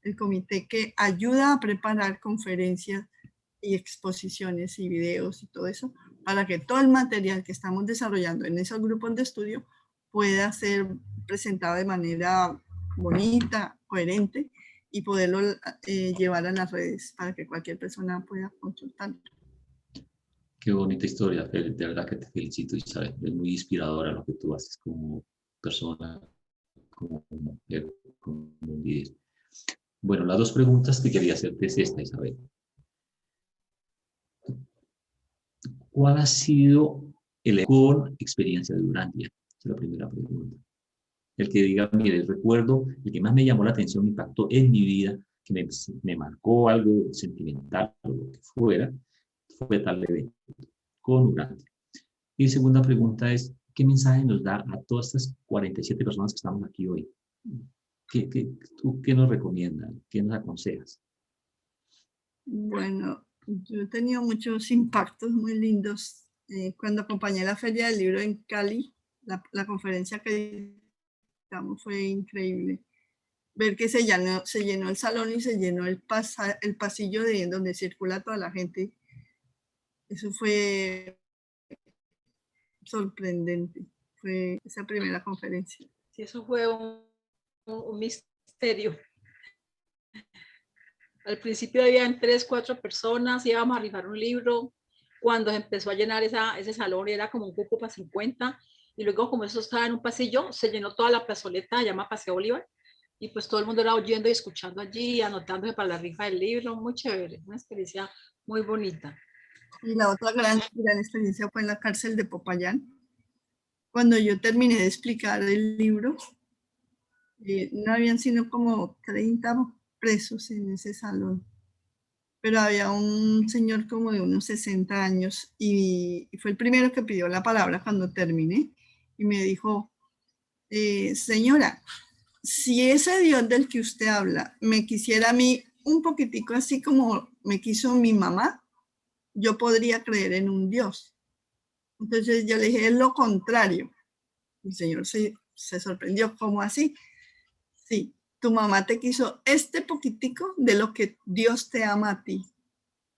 El comité que ayuda a preparar conferencias y exposiciones y videos y todo eso, para que todo el material que estamos desarrollando en esos grupos de estudio pueda ser presentado de manera bonita, coherente y poderlo llevar a las redes para que cualquier persona pueda consultarlo. Qué bonita historia, de verdad que te felicito, Isabel. Es muy inspiradora lo que tú haces como persona, como mujer, como líder. Bueno, las dos preguntas que quería hacerte es esta, Isabel. ¿Cuál ha sido el con experiencia de Urantia? Esa es la primera pregunta. El que diga, mire, recuerdo, el que más me llamó la atención, me impactó en mi vida, que me marcó algo sentimental o lo que fuera, fue tal evento con Urantia. Y segunda pregunta es, ¿qué mensaje nos da a todas estas 47 personas que estamos aquí hoy? ¿Tú qué nos recomiendas? ¿Qué nos aconsejas? Bueno, yo he tenido muchos impactos muy lindos. Cuando acompañé la Feria del Libro en Cali, la conferencia que dictamos fue increíble. Ver que se llenó el salón y se llenó el pasillo de donde circula toda la gente. Eso fue sorprendente. Fue esa primera conferencia. Sí, eso fue un misterio. Al principio habían 3, 4 personas, íbamos a rifar un libro. Cuando se empezó a llenar ese salón, era como un cupo para 50. Y luego, como eso estaba en un pasillo, se llenó toda la plazoleta, se llama Paseo Bolívar. Y pues todo el mundo era oyendo y escuchando allí, anotándose para la rifa del libro. Muy chévere, una experiencia muy bonita. Y la otra gran experiencia fue en la cárcel de Popayán. Cuando yo terminé de explicar el libro, no habían sino como 30 presos en ese salón, pero había un señor como de unos 60 años y fue el primero que pidió la palabra cuando terminé y me dijo, señora, si ese Dios del que usted habla me quisiera a mí un poquitico así como me quiso mi mamá, yo podría creer en un Dios. Entonces yo le dije, es lo contrario. El señor se sorprendió, ¿cómo así? Sí, tu mamá te quiso este poquitico de lo que Dios te ama a ti,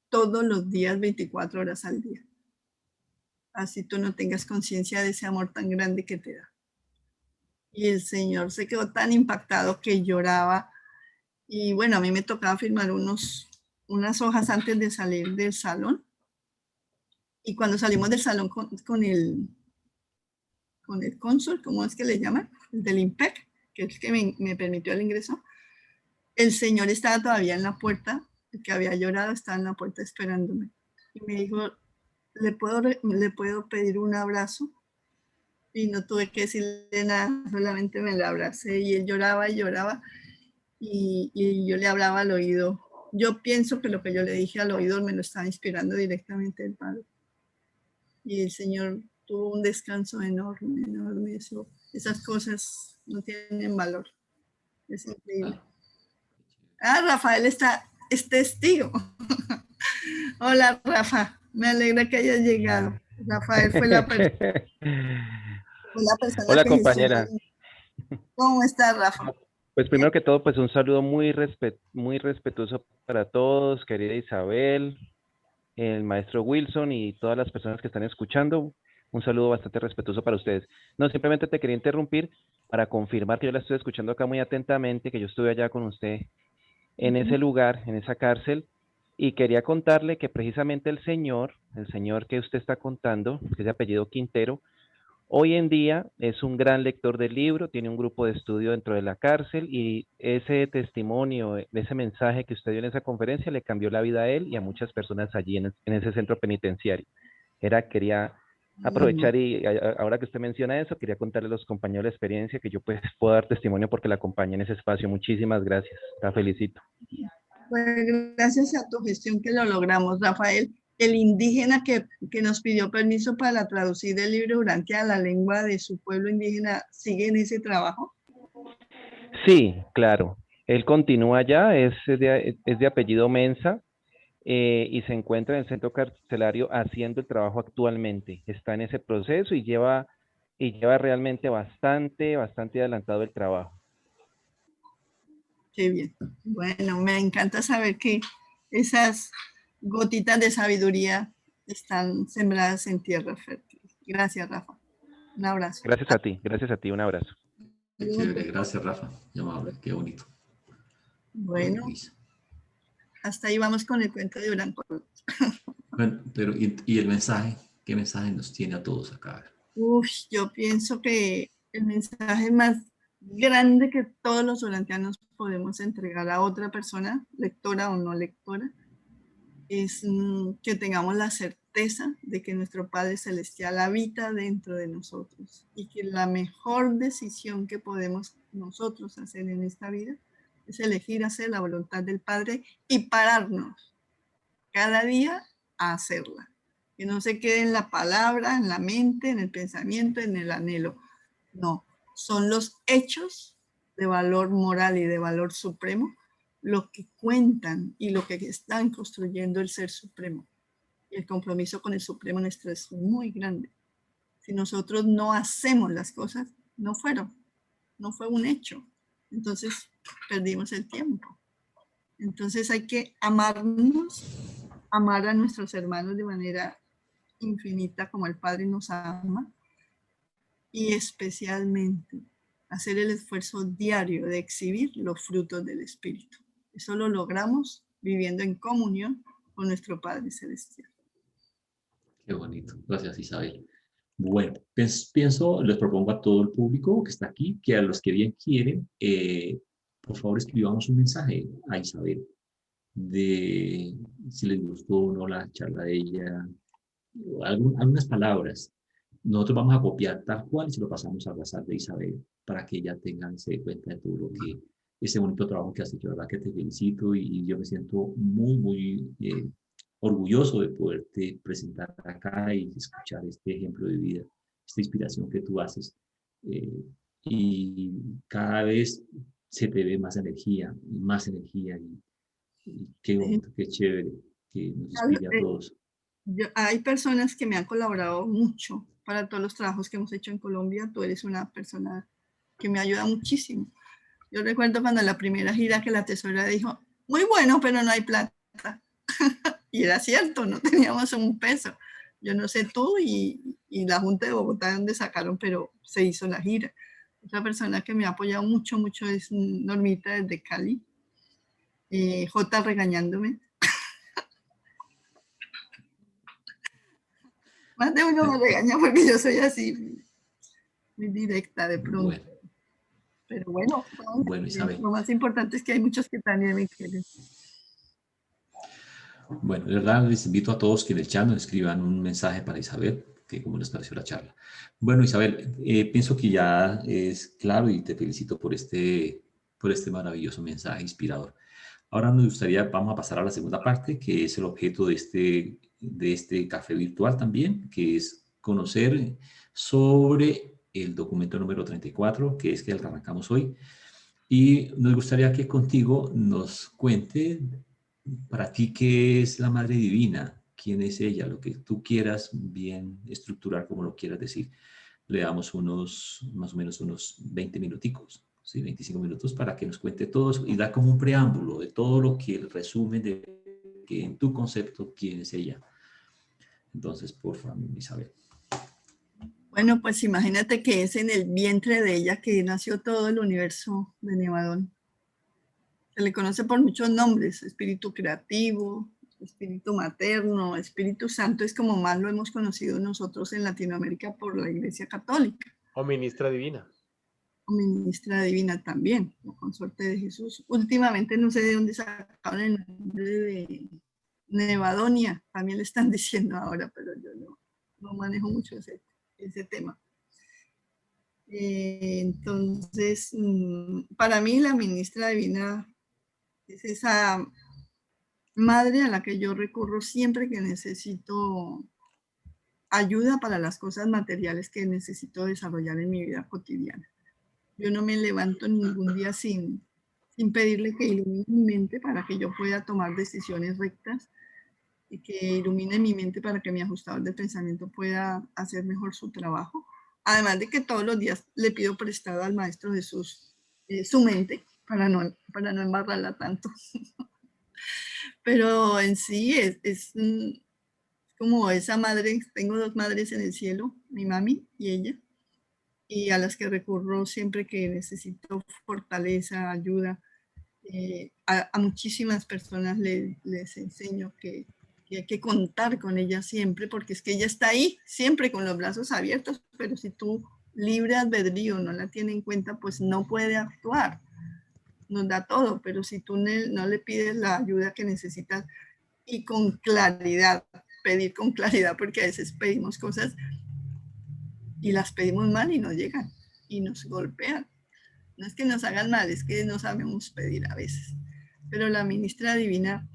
todos los días, 24 horas al día. Así tú no tengas conciencia de ese amor tan grande que te da. Y el señor se quedó tan impactado que lloraba. Y bueno, a mí me tocaba firmar unas hojas antes de salir del salón. Y cuando salimos del salón con el cónsul, ¿cómo es que le llaman? El del IMPEC, que es el que me permitió el ingreso. El señor estaba todavía en la puerta, el que había llorado estaba en la puerta esperándome. Y me dijo, ¿le puedo pedir un abrazo? Y no tuve que decirle nada, solamente me la abracé y él lloraba y lloraba. Y yo le hablaba al oído yo pienso que lo que yo le dije al oído me lo estaba inspirando directamente el Padre. Y el Señor tuvo un descanso enorme, enorme. Esas cosas no tienen valor. Es increíble. Ah, Rafael es testigo. Hola, Rafa. Me alegra que hayas llegado. Rafael fue la persona Hola, que compañera. gestionó. ¿Cómo estás, Rafa? Pues primero que todo, pues un saludo muy respetuoso para todos, querida Isabel, el maestro Wilson y todas las personas que están escuchando. Un saludo bastante respetuoso para ustedes. No, simplemente te quería interrumpir para confirmar que yo la estoy escuchando acá muy atentamente, que yo estuve allá con usted en ese lugar, en esa cárcel, y quería contarle que precisamente el señor que usted está contando, que es de apellido Quintero, hoy en día es un gran lector del libro, tiene un grupo de estudio dentro de la cárcel y ese testimonio, ese mensaje que usted dio en esa conferencia le cambió la vida a él y a muchas personas allí en ese centro penitenciario. Quería aprovechar y ahora que usted menciona eso, quería contarle a los compañeros la experiencia que yo pues puedo dar testimonio porque la acompañé en ese espacio. Muchísimas gracias, la felicito. Pues gracias a tu gestión que lo logramos, Rafael. El indígena que nos pidió permiso para traducir el libro Urantia a la lengua de su pueblo indígena, ¿sigue en ese trabajo? Sí, claro. Él continúa allá, es de apellido Mensa y se encuentra en el centro carcelario haciendo el trabajo actualmente. Está en ese proceso y lleva realmente bastante adelantado el trabajo. Qué bien. Bueno, me encanta saber que esas gotitas de sabiduría están sembradas en tierra fértil. Gracias, Rafa. Un abrazo. Gracias a ti, un abrazo. Qué chévere, gracias, Rafa. Qué amable, qué bonito. Bueno, hasta ahí vamos con el cuento de Blanco. Bueno, pero ¿y el mensaje? ¿Qué mensaje nos tiene a todos acá? Yo pienso que el mensaje más grande que todos los urantianos podemos entregar a otra persona, lectora o no lectora, es que tengamos la certeza de que nuestro Padre Celestial habita dentro de nosotros y que la mejor decisión que podemos nosotros hacer en esta vida es elegir hacer la voluntad del Padre y pararnos cada día a hacerla. Que no se quede en la palabra, en la mente, en el pensamiento, en el anhelo. No, son los hechos de valor moral y de valor supremo lo que cuentan y lo que están construyendo el Ser Supremo. Y el compromiso con el Supremo nuestro es muy grande. Si nosotros no hacemos las cosas, no fue un hecho. Entonces perdimos el tiempo. Entonces hay que amarnos, amar a nuestros hermanos de manera infinita como el Padre nos ama y especialmente hacer el esfuerzo diario de exhibir los frutos del Espíritu. Eso lo logramos viviendo en comunión con nuestro Padre Celestial. Qué bonito. Gracias, Isabel. Bueno, les propongo a todo el público que está aquí, que a los que bien quieren, por favor escribamos un mensaje a Isabel de si les gustó o no la charla de ella, algunas palabras. Nosotros vamos a copiar tal cual y se lo pasamos al WhatsApp de Isabel para que ella se dé cuenta de todo lo que, ese bonito trabajo que has hecho, ¿verdad? Que te felicito y yo me siento muy orgulloso de poderte presentar acá y escuchar este ejemplo de vida, esta inspiración que tú haces. Y cada vez se te ve más energía y qué bonito, qué chévere, que nos inspire a todos. Hay personas que me han colaborado mucho para todos los trabajos que hemos hecho en Colombia. Tú eres una persona que me ayuda muchísimo. Yo recuerdo cuando la primera gira que la tesorera dijo, muy bueno, pero no hay plata. Y era cierto, no teníamos un peso. Yo no sé tú y la Junta de Bogotá donde sacaron, pero se hizo la gira. Otra persona que me ha apoyado mucho es Normita desde Cali. J regañándome. Más de uno me regaña porque yo soy así, muy directa de pronto. Bueno. Pero bueno, Isabel. Lo más importante es que hay muchos que también me quieren. Bueno, de verdad les invito a todos que en el chat nos escriban un mensaje para Isabel, que cómo les pareció la charla. Bueno, Isabel, pienso que ya es claro y te felicito por este maravilloso mensaje inspirador. Ahora nos gustaría, vamos a pasar a la segunda parte, que es el objeto de este café virtual también, que es conocer sobre el documento número 34, que es el que arrancamos hoy. Y nos gustaría que contigo nos cuente para ti qué es la Madre Divina, quién es ella, lo que tú quieras bien estructurar como lo quieras decir. Le damos más o menos unos 20 minuticos, ¿sí? 25 minutos para que nos cuente todo y da como un preámbulo de todo lo que el resumen de que en tu concepto quién es ella. Entonces, por favor, Isabel. Bueno, pues imagínate que es en el vientre de ella que nació todo el universo de Nevadón. Se le conoce por muchos nombres: espíritu creativo, espíritu materno, Espíritu Santo, es como más lo hemos conocido nosotros en Latinoamérica por la Iglesia Católica. O ministra divina. O ministra divina también, o consorte de Jesús. Últimamente no sé de dónde sacaron el nombre de Nevadonia, también le están diciendo ahora, pero yo no manejo mucho ese tema. Entonces, para mí la ministra divina es esa madre a la que yo recurro siempre que necesito ayuda para las cosas materiales que necesito desarrollar en mi vida cotidiana. Yo no me levanto ningún día sin pedirle que ilumine mi mente para que yo pueda tomar decisiones rectas y que ilumine mi mente para que mi ajustador de pensamiento pueda hacer mejor su trabajo. Además de que todos los días le pido prestado al Maestro Jesús su mente para no embarrarla tanto. Pero en sí es como esa madre. Tengo dos madres en el cielo, mi mami y ella, y a las que recurro siempre que necesito fortaleza, ayuda. A muchísimas personas les enseño que hay que contar con ella siempre, porque es que ella está ahí, siempre con los brazos abiertos, pero si tú libre albedrío no la tiene en cuenta, pues no puede actuar. Nos da todo, pero si tú no le pides la ayuda que necesitas y con claridad, pedir con claridad, porque a veces pedimos cosas y las pedimos mal y no llegan y nos golpean. No es que nos hagan mal, es que no sabemos pedir a veces. Pero la ministra divina,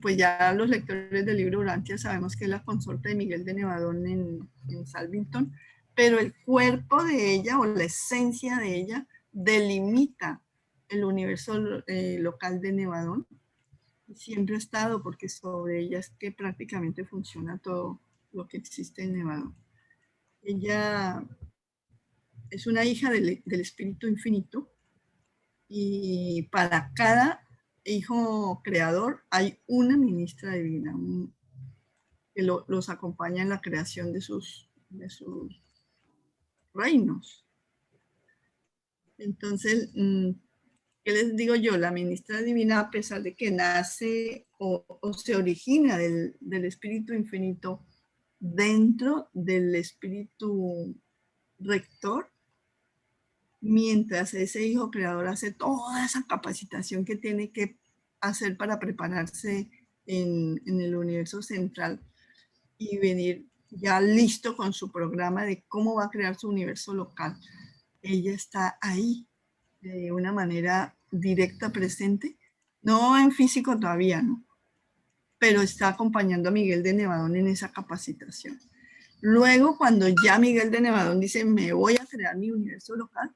pues ya los lectores del libro Urantia sabemos que es la consorte de Miguel de Nevadón en Salvington, pero el cuerpo de ella o la esencia de ella delimita el universo local de Nevadón. Siempre ha estado, porque sobre ella es que prácticamente funciona todo lo que existe en Nevadón. Ella es una hija del Espíritu Infinito, y para cada hijo creador hay una ministra divina que los acompaña en la creación de sus reinos. Entonces, ¿qué les digo yo? La ministra divina, a pesar de que nace o se origina del Espíritu Infinito dentro del Espíritu Rector, mientras ese hijo creador hace toda esa capacitación que tiene que hacer para prepararse en el universo central y venir ya listo con su programa de cómo va a crear su universo local, ella está ahí de una manera directa, presente, no en físico todavía, ¿no? Pero está acompañando a Miguel de Nevadón en esa capacitación. Luego, cuando ya Miguel de Nevadón dice, me voy a crear mi universo local,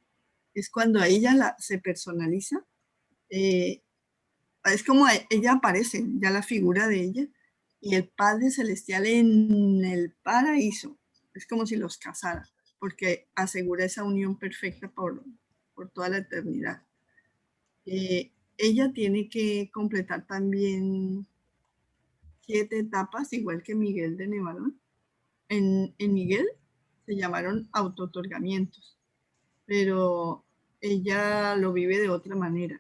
es cuando ella se personaliza. Es como ella aparece, ya la figura de ella, y el Padre Celestial en el paraíso. Es como si los casara, porque asegura esa unión perfecta por toda la eternidad. Ella tiene que completar también 7 etapas, igual que Miguel de Nevadón. En Miguel se llamaron autootorgamientos, pero ella lo vive de otra manera.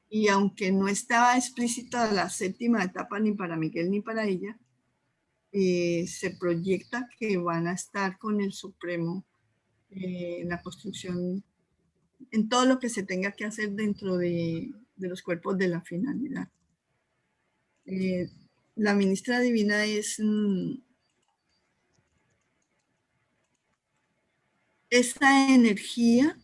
Y aunque no estaba explícita la 7ª etapa ni para Miguel ni para ella, se proyecta que van a estar con el Supremo en la construcción, en todo lo que se tenga que hacer dentro de los cuerpos de la finalidad. La ministra divina es esa energía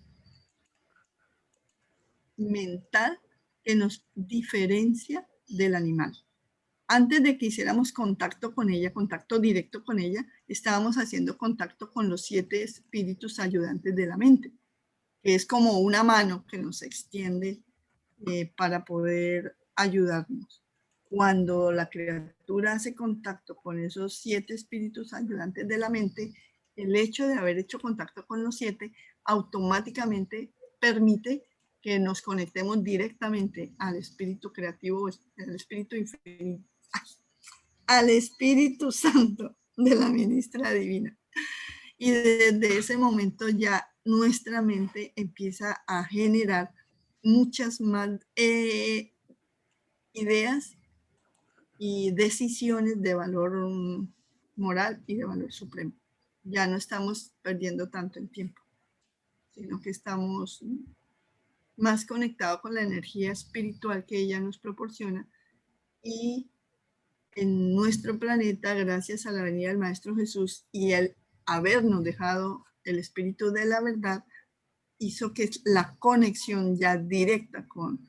mental que nos diferencia del animal. Antes de que hiciéramos contacto con ella, contacto directo con ella, estábamos haciendo contacto con los 7 espíritus ayudantes de la mente, que es como una mano que nos extiende para poder ayudarnos. Cuando la criatura hace contacto con esos 7 espíritus ayudantes de la mente, el hecho de haber hecho contacto con los 7 automáticamente permite que nos conectemos directamente al espíritu creativo, al espíritu infinito, al Espíritu Santo de la ministra divina. Y desde ese momento ya nuestra mente empieza a generar muchas más ideas y decisiones de valor moral y de valor supremo. Ya no estamos perdiendo tanto el tiempo, sino que estamos más conectados con la energía espiritual que ella nos proporciona. Y en nuestro planeta, gracias a la venida del Maestro Jesús y el habernos dejado el Espíritu de la Verdad, hizo que la conexión ya directa con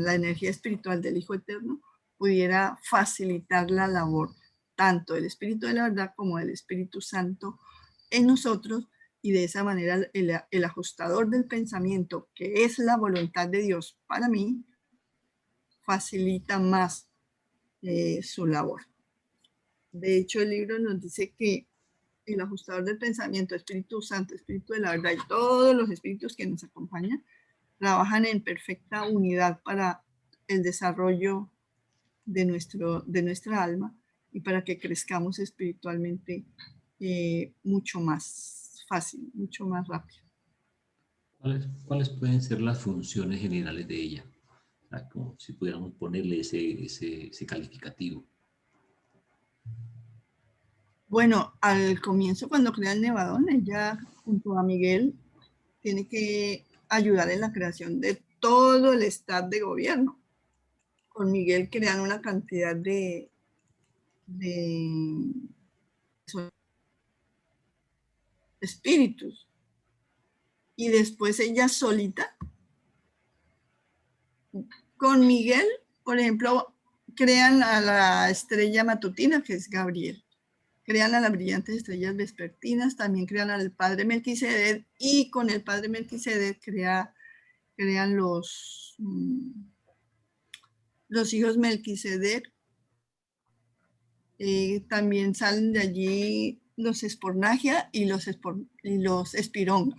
la energía espiritual del Hijo Eterno pudiera facilitar la labor tanto del Espíritu de la Verdad como del Espíritu Santo en nosotros, y de esa manera el ajustador del pensamiento, que es la voluntad de Dios para mí, facilita más su labor. De hecho, el libro nos dice que el ajustador del pensamiento, Espíritu Santo, Espíritu de la Verdad y todos los espíritus que nos acompañan trabajan en perfecta unidad para el desarrollo de nuestra alma y para que crezcamos espiritualmente mucho más fácil, mucho más rápido. ¿Cuáles pueden ser las funciones generales de ella? O sea, como si pudiéramos ponerle ese calificativo. Bueno, al comienzo, cuando crea el Nevadón, ella junto a Miguel tiene que ayudar en la creación de todo el staff de gobierno. Con Miguel crean una cantidad de espíritus. Y después ella solita, con Miguel, por ejemplo, crean a la estrella matutina, que es Gabriel. Crean a las brillantes estrellas vespertinas, también crean al padre Melquisedec, y con el padre Melquisedec crean los hijos Melquisedec. También salen de allí los Espornagia y los Espironga.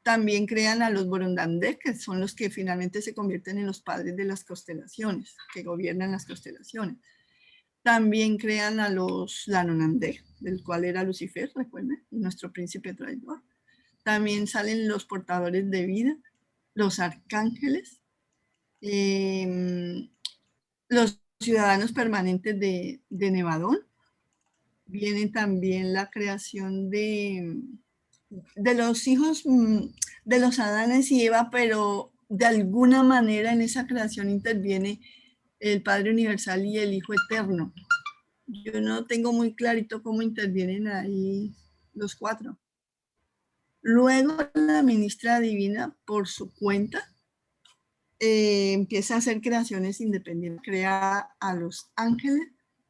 También crean a los Borondandé, que son los que finalmente se convierten en los padres de las constelaciones, que gobiernan las constelaciones. También crean a los Lanonandé, del cual era Lucifer, recuerden, nuestro príncipe traidor. También salen los portadores de vida, los arcángeles, los ciudadanos permanentes de Nevadón. Viene también la creación de los hijos de los Adanes y Eva, pero de alguna manera en esa creación interviene el Padre Universal y el Hijo Eterno. Yo no tengo muy clarito cómo intervienen ahí los 4. Luego la ministra divina, por su cuenta, empieza a hacer creaciones independientes. Crea a los ángeles,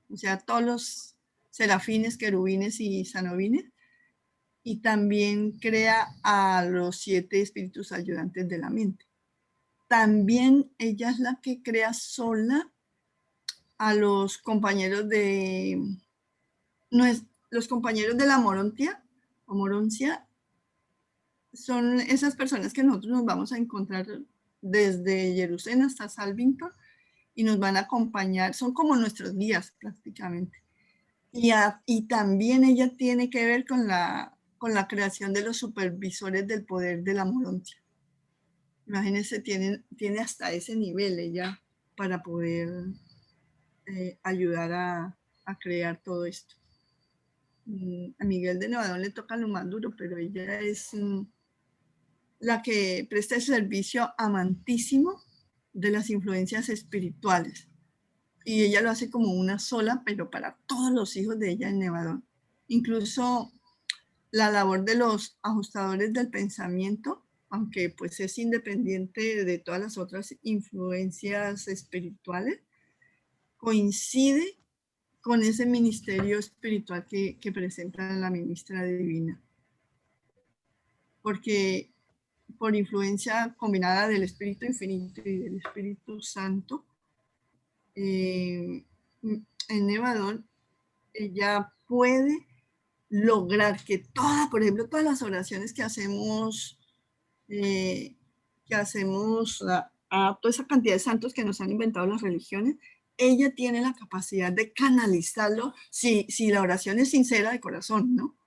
o sea, todos los serafines, querubines y sanobines, y también crea a los 7 espíritus ayudantes de la mente. También ella es la que crea sola a los compañeros de la Moroncia. Son esas personas que nosotros nos vamos a encontrar desde Jerusalén hasta Salvington y nos van a acompañar, son como nuestros guías prácticamente. Y también ella tiene que ver con la creación de los supervisores del poder de la Moroncia. Imagínense, tiene hasta ese nivel ella para poder ayudar a crear todo esto. A Miguel de Nevadón le toca lo más duro, pero ella es la que presta el servicio amantísimo de las influencias espirituales. Y ella lo hace como una sola, pero para todos los hijos de ella en Nevadón. Incluso la labor de los ajustadores del pensamiento aunque pues es independiente de todas las otras influencias espirituales, coincide con ese ministerio espiritual que presenta la ministra divina. Porque por influencia combinada del Espíritu Infinito y del Espíritu Santo, en Nevadón, ella puede lograr que por ejemplo, todas las oraciones que hacemos a toda esa cantidad de santos que nos han inventado las religiones, ella tiene la capacidad de canalizarlo si la oración es sincera de corazón, ¿no?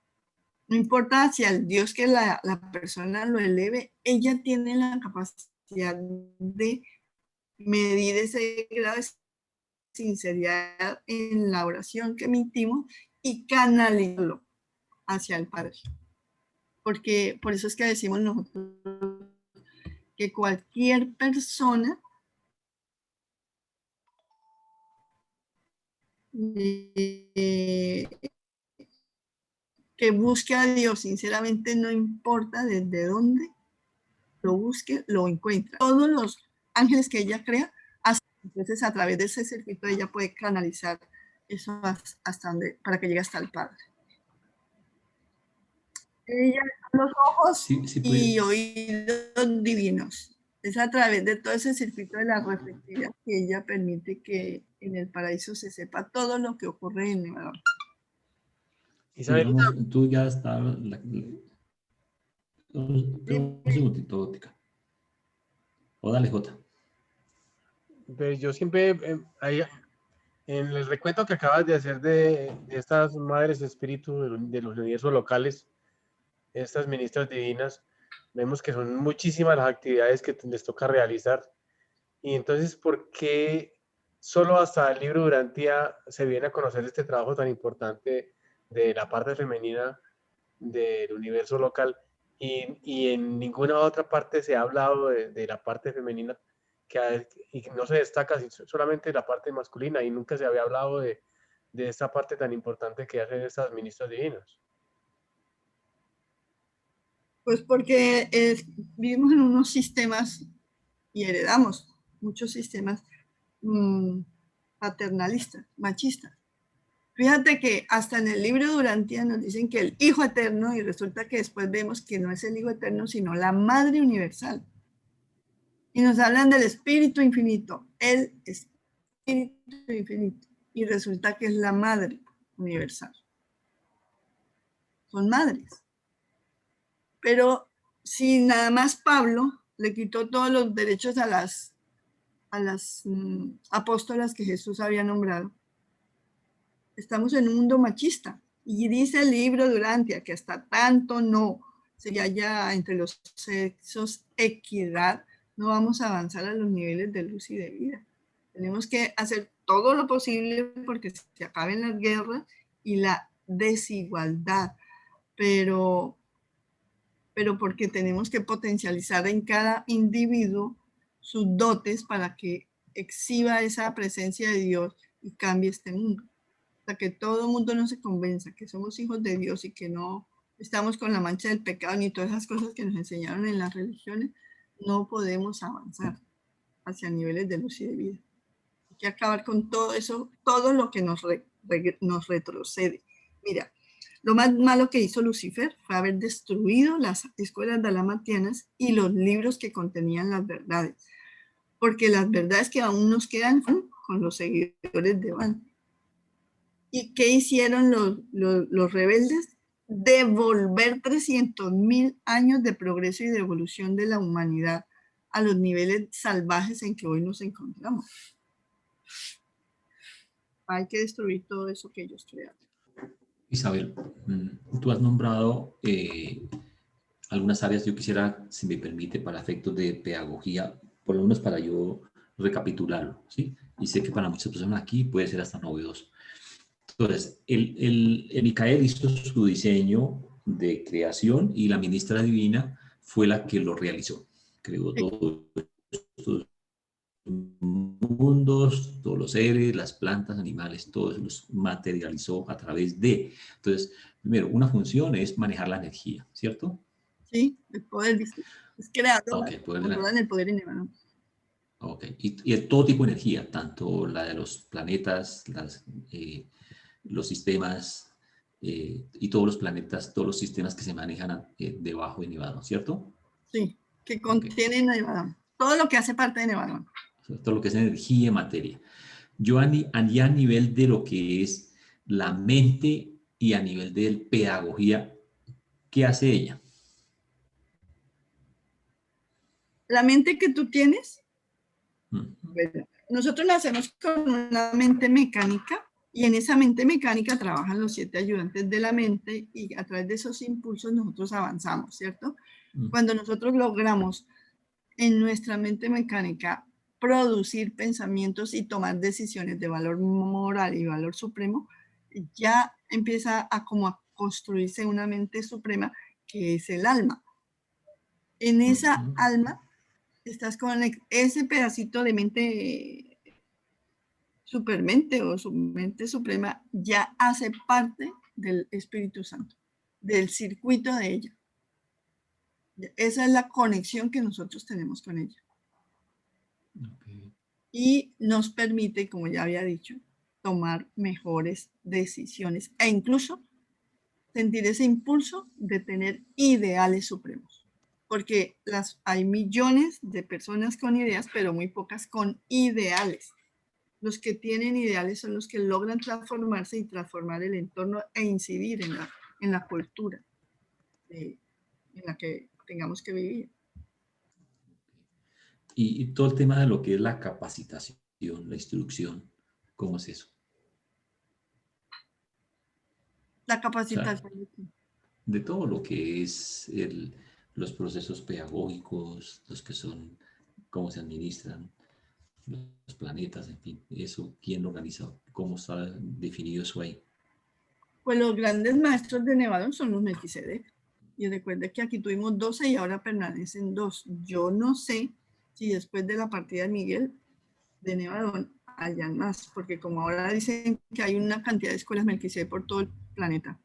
No importa si al Dios que la persona lo eleve, ella tiene la capacidad de medir ese grado de sinceridad en la oración que emitimos y canalizarlo hacia el Padre. Porque por eso es que decimos nosotros que cualquier persona que busque a Dios sinceramente, no importa desde dónde lo busque, lo encuentra. Todos los ángeles que ella crea, entonces a través de ese circuito ella puede canalizar eso hasta donde, para que llegue hasta el Padre. Ella los ojos y oídos divinos. Es a través de todo ese circuito de la reflectividad que ella permite que en el paraíso se sepa todo lo que ocurre en el Nevadón. Isabelita, tú ya estás... Un segundito, Ótica. O dale, Jota. Pero yo siempre, en el recuento que acabas de hacer de estas madres espíritu de los universos locales, estas ministras divinas, vemos que son muchísimas las actividades que les toca realizar. Y entonces, ¿por qué solo hasta el libro Durantia se viene a conocer este trabajo tan importante de la parte femenina del universo local y en ninguna otra parte se ha hablado de la parte femenina y no se destaca solamente la parte masculina y nunca se había hablado de esta parte tan importante que hacen estas ministras divinas? Pues porque vivimos en unos sistemas y heredamos muchos sistemas paternalistas, machistas. Fíjate que hasta en el libro Durantia nos dicen que el Hijo Eterno, y resulta que después vemos que no es el Hijo Eterno, sino la Madre Universal. Y nos hablan del Espíritu Infinito, el Espíritu Infinito, y resulta que es la Madre Universal. Son madres. Pero si nada más Pablo le quitó todos los derechos a las apóstolas que Jesús había nombrado, estamos en un mundo machista. Y dice el libro Durantia que hasta tanto no se haya entre los sexos equidad, no vamos a avanzar a los niveles de luz y de vida. Tenemos que hacer todo lo posible porque se acaben las guerras y la desigualdad, pero porque tenemos que potencializar en cada individuo sus dotes para que exhiba esa presencia de Dios y cambie este mundo. Hasta que todo el mundo no se convenza que somos hijos de Dios y que no estamos con la mancha del pecado ni todas esas cosas que nos enseñaron en las religiones, no podemos avanzar hacia niveles de luz y de vida. Hay que acabar con todo eso, todo lo que nos retrocede. Mira, lo más malo que hizo Lucifer fue haber destruido las escuelas dalamatianas y los libros que contenían las verdades, porque las verdades que aún nos quedan con los seguidores de Van. ¿Y qué hicieron los rebeldes? Devolver 300.000 años de progreso y de evolución de la humanidad a los niveles salvajes en que hoy nos encontramos. Hay que destruir todo eso que ellos crearon. Isabel, tú has nombrado algunas áreas. Yo quisiera, si me permite, para efectos de pedagogía, por lo menos para yo recapitularlo, ¿sí? Y sé que para muchas personas aquí puede ser hasta novedoso. Entonces, el Micael hizo su diseño de creación y la ministra divina fue la que lo realizó. Creó todos estos mundos, todos los seres, las plantas, animales, todos los materializó a través de. Entonces, primero, una función es manejar la energía, ¿cierto? Sí, el poder, ¿viste? Es creador, Ok, poder de la... controlan el poder en Nevadón. Ok, y de todo tipo de energía, tanto la de los planetas, los sistemas y todos los planetas, todos los sistemas que se manejan debajo de Nevadón, ¿cierto? Sí, que contiene Nevadón. Todo lo que hace parte de Nevadón. Todo lo que es energía y materia. Yo a nivel de lo que es la mente y a nivel de pedagogía, ¿qué hace ella? La mente que tú tienes, Uh-huh. bueno, nosotros nacemos con una mente mecánica y en esa mente mecánica trabajan los 7 ayudantes de la mente y a través de esos impulsos nosotros avanzamos, ¿cierto? Uh-huh. Cuando nosotros logramos en nuestra mente mecánica producir pensamientos y tomar decisiones de valor moral y valor supremo, ya empieza a como a construirse una mente suprema que es el alma. En esa alma estás con ese pedacito de mente supermente o su mente suprema, ya hace parte del Espíritu Santo, del circuito de ella. Esa es la conexión que nosotros tenemos con ella. Okay. Y nos permite, como ya había dicho, tomar mejores decisiones e incluso sentir ese impulso de tener ideales supremos. Porque hay millones de personas con ideas, pero muy pocas con ideales. Los que tienen ideales son los que logran transformarse y transformar el entorno e incidir en la cultura en la que tengamos que vivir. Y todo el tema de lo que es la capacitación, la instrucción, ¿cómo es eso? La capacitación. O sea, de todo lo que es los procesos pedagógicos, los que son, cómo se administran los planetas, en fin, eso, ¿quién lo organiza? ¿Cómo está definido eso ahí? Pues los grandes maestros de Nevadón son los Melquisedec. Y recuerde que aquí tuvimos 12 y ahora permanecen 2. Yo no sé si después de la partida de Miguel de Nevadón hayan más, porque como ahora dicen que hay una cantidad de escuelas Melquisedec por todo el planeta.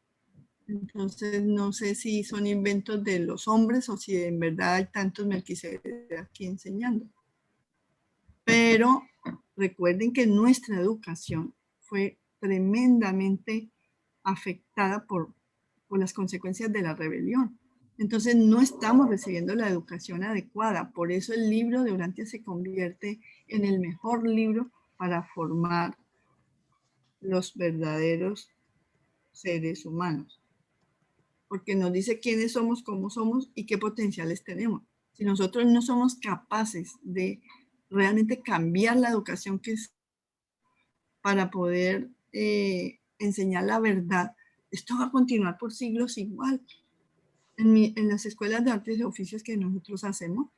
Entonces no sé si son inventos de los hombres o si en verdad hay tantos Melquisedec aquí enseñando. Pero recuerden que nuestra educación fue tremendamente afectada por las consecuencias de la rebelión. Entonces no estamos recibiendo la educación adecuada. Por eso el libro de Urantia se convierte en el mejor libro para formar los verdaderos seres humanos. Porque nos dice quiénes somos, cómo somos y qué potenciales tenemos. Si nosotros no somos capaces de realmente cambiar la educación que es para poder enseñar la verdad, esto va a continuar por siglos igual. En las escuelas de artes y oficios que nosotros hacemos,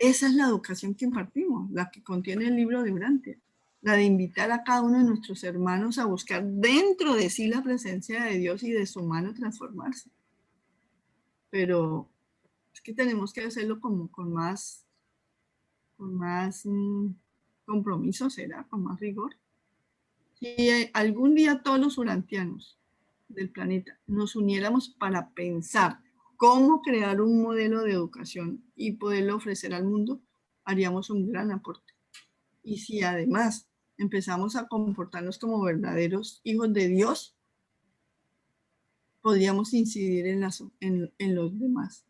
esa es la educación que impartimos, la que contiene el libro de Urantia, la de invitar a cada uno de nuestros hermanos a buscar dentro de sí la presencia de Dios y de su mano transformarse. Pero es que tenemos que hacerlo como con más compromiso, será, con más rigor. Si algún día todos los urantianos del planeta nos uniéramos para pensar cómo crear un modelo de educación y poderlo ofrecer al mundo, haríamos un gran aporte. Y si además empezamos a comportarnos como verdaderos hijos de Dios, podríamos incidir en los demás.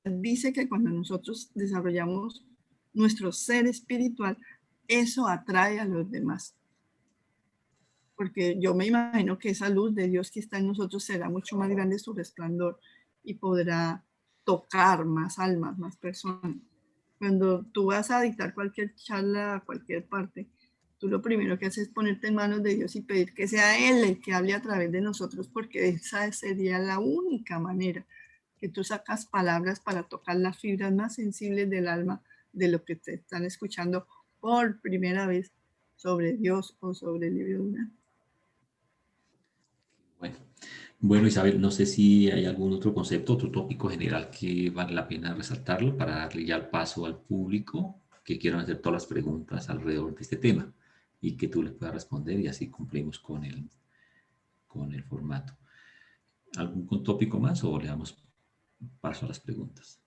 Dice que cuando nosotros desarrollamos nuestro ser espiritual, eso atrae a los demás. Porque yo me imagino que esa luz de Dios que está en nosotros será mucho más grande su resplandor y podrá tocar más almas, más personas. Cuando tú vas a dictar cualquier charla a cualquier parte, tú lo primero que haces es ponerte en manos de Dios y pedir que sea Él el que hable a través de nosotros, porque esa sería la única manera que tú sacas palabras para tocar las fibras más sensibles del alma de lo que te están escuchando por primera vez sobre Dios o sobre el libro de Urantia. Bueno, Isabel, no sé si hay algún otro concepto, otro tópico general que vale la pena resaltarlo para darle ya el paso al público que quieran hacer todas las preguntas alrededor de este tema y que tú les puedas responder y así cumplimos con el formato. ¿Algún tópico más o le damos paso a las preguntas?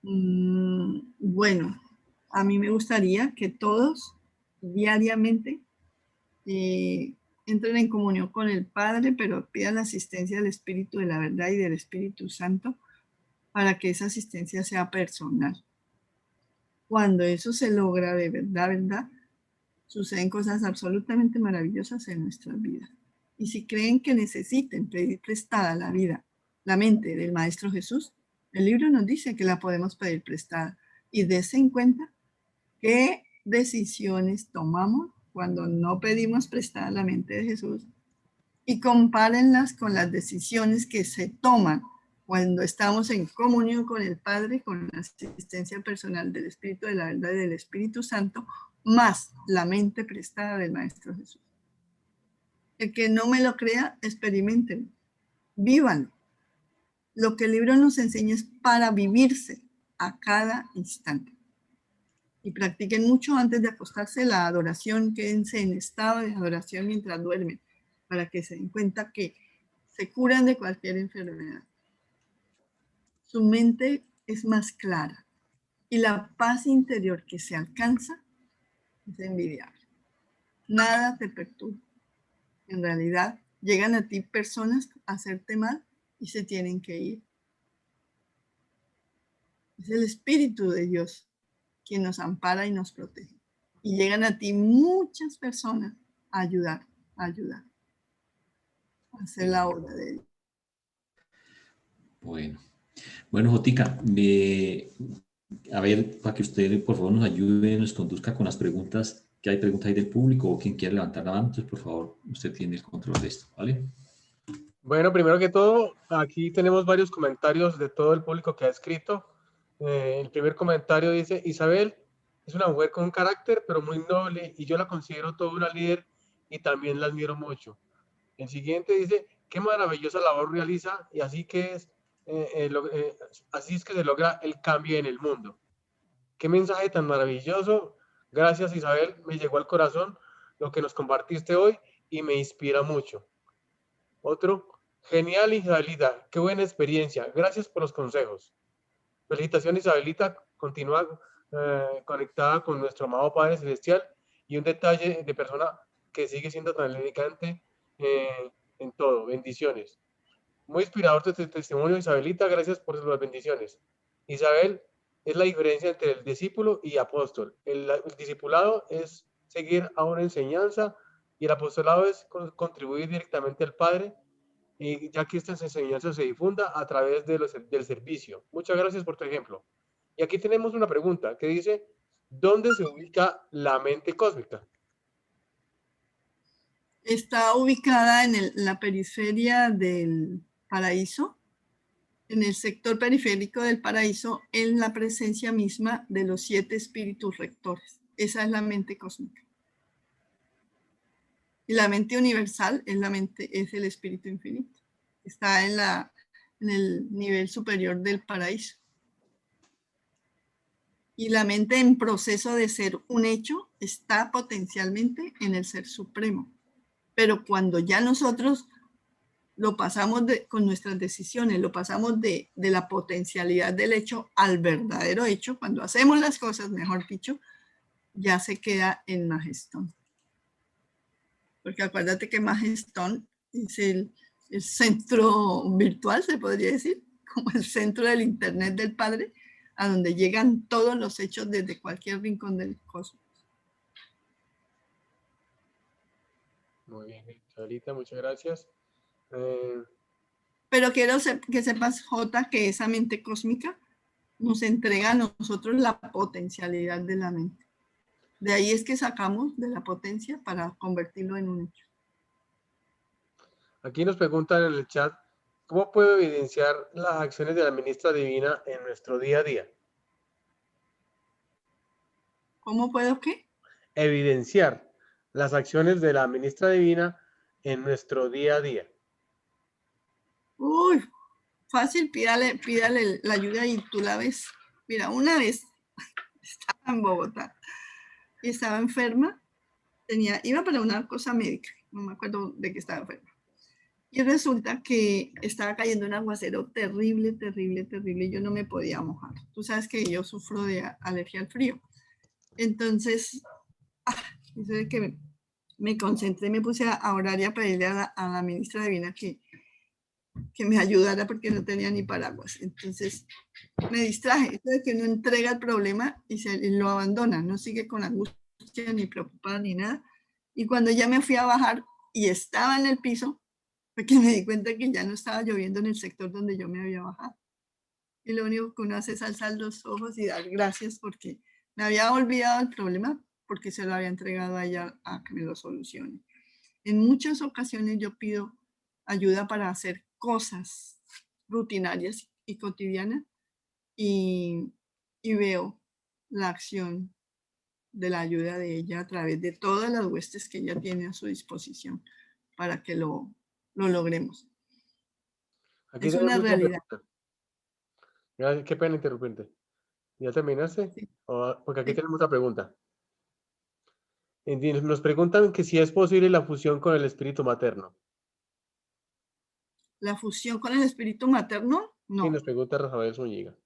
Bueno, a mí me gustaría que todos diariamente entren en comunión con el Padre, pero pidan la asistencia del Espíritu de la verdad y del Espíritu Santo para que esa asistencia sea personal. Cuando eso se logra de verdad, suceden cosas absolutamente maravillosas en nuestras vidas. Y si creen que necesiten pedir prestada la vida, la mente del Maestro Jesús, el libro nos dice que la podemos pedir prestada. Y dense en cuenta qué decisiones tomamos cuando no pedimos prestada la mente de Jesús y compárenlas con las decisiones que se toman cuando estamos en comunión con el Padre, con la asistencia personal del Espíritu de la verdad y del Espíritu Santo, más la mente prestada del Maestro Jesús. El que no me lo crea, experimenten, vivan. Lo que el libro nos enseña es para vivirse a cada instante. Y practiquen mucho antes de acostarse la adoración, quédense en estado de adoración mientras duermen, para que se den cuenta que se curan de cualquier enfermedad. Su mente es más clara y la paz interior que se alcanza es envidiable. Nada te perturba. En realidad, llegan a ti personas a hacerte mal y se tienen que ir. Es el Espíritu de Dios quien nos ampara y nos protege. Y llegan a ti muchas personas a ayudar, a hacer la obra de Dios. Bueno, Jotica, a ver, para que usted por favor nos ayude, nos conduzca con las preguntas, que hay preguntas ahí del público o quien quiera levantar la mano, entonces por favor, usted tiene el control de esto, ¿vale? Bueno, primero que todo, aquí tenemos varios comentarios de todo el público que ha escrito. El primer comentario dice: Isabel es una mujer con un carácter, pero muy noble, y yo la considero toda una líder y también la admiro mucho. El siguiente dice: qué maravillosa labor realiza, y así que así es que se logra el cambio en el mundo. Qué mensaje tan maravilloso. Gracias, Isabel, me llegó al corazón lo que nos compartiste hoy y me inspira mucho. Otro: genial, Isabelita, qué buena experiencia, gracias por los consejos. Felicitaciones, Isabelita, continúa conectada con nuestro amado Padre Celestial, y un detalle de persona que sigue siendo tan elegante en todo. Bendiciones. Muy inspirador tu testimonio, Isabelita, gracias por las bendiciones. Isabel, es la diferencia entre el discípulo y apóstol. El discipulado es seguir a una enseñanza y el apostolado es contribuir directamente al Padre, y ya que estas enseñanzas se difunda a través del servicio. Muchas gracias por tu ejemplo. Y aquí tenemos una pregunta que dice: ¿dónde se ubica la mente cósmica? Está ubicada en la periferia del paraíso, en el sector periférico del paraíso, en la presencia misma de los 7 espíritus rectores. Esa es la mente cósmica. Y la mente universal es el espíritu infinito. Está en el nivel superior del paraíso. Y la mente en proceso de ser un hecho está potencialmente en el ser supremo. Pero cuando ya nosotros lo pasamos con nuestras decisiones, lo pasamos de la potencialidad del hecho al verdadero hecho, cuando hacemos las cosas, mejor dicho, ya se queda en Majestón. Porque acuérdate que Majestón es el centro virtual, se podría decir, como el centro del Internet del Padre, a donde llegan todos los hechos desde cualquier rincón del cosmos. Muy bien, Charita, muchas gracias. Pero quiero que sepas, Jota, que esa mente cósmica nos entrega a nosotros la potencialidad de la mente. De ahí es que sacamos de la potencia para convertirlo en un hecho. Aquí nos preguntan en el chat: ¿cómo puedo evidenciar las acciones de la ministra divina en nuestro día a día? ¿Cómo puedo qué? Evidenciar las acciones de la ministra divina en nuestro día a día. Uy, fácil, pídale la ayuda y tú la ves. Mira, una vez estaba en Bogotá y estaba enferma, iba para una cosa médica, no me acuerdo de qué estaba enferma. Y resulta que estaba cayendo un aguacero terrible, terrible, terrible, y yo no me podía mojar. Tú sabes que yo sufro de alergia al frío. Entonces, eso de que me concentré, me puse a orar y a pedirle a la ministra divina que me ayudara porque no tenía ni paraguas. Entonces me distraje. Eso de que uno entrega el problema y lo abandona, no sigue con angustia ni preocupada ni nada. Y cuando ya me fui a bajar y estaba en el piso, fue que me di cuenta que ya no estaba lloviendo en el sector donde yo me había bajado. Y lo único que uno hace es alzar los ojos y dar gracias porque me había olvidado el problema, porque se lo había entregado a ella a que me lo solucione. En muchas ocasiones yo pido ayuda para hacer cosas rutinarias y cotidianas y veo la acción de la ayuda de ella a través de todas las huestes que ella tiene a su disposición para que lo logremos. Aquí Es una realidad. Qué pena interrumpirte. ¿Ya terminaste? Sí. Porque aquí Sí. tenemos otra pregunta. Nos preguntan que si es posible la fusión con el espíritu materno. ¿La fusión con el espíritu materno? No. Sí, nos pregunta Rafael Zúñiga.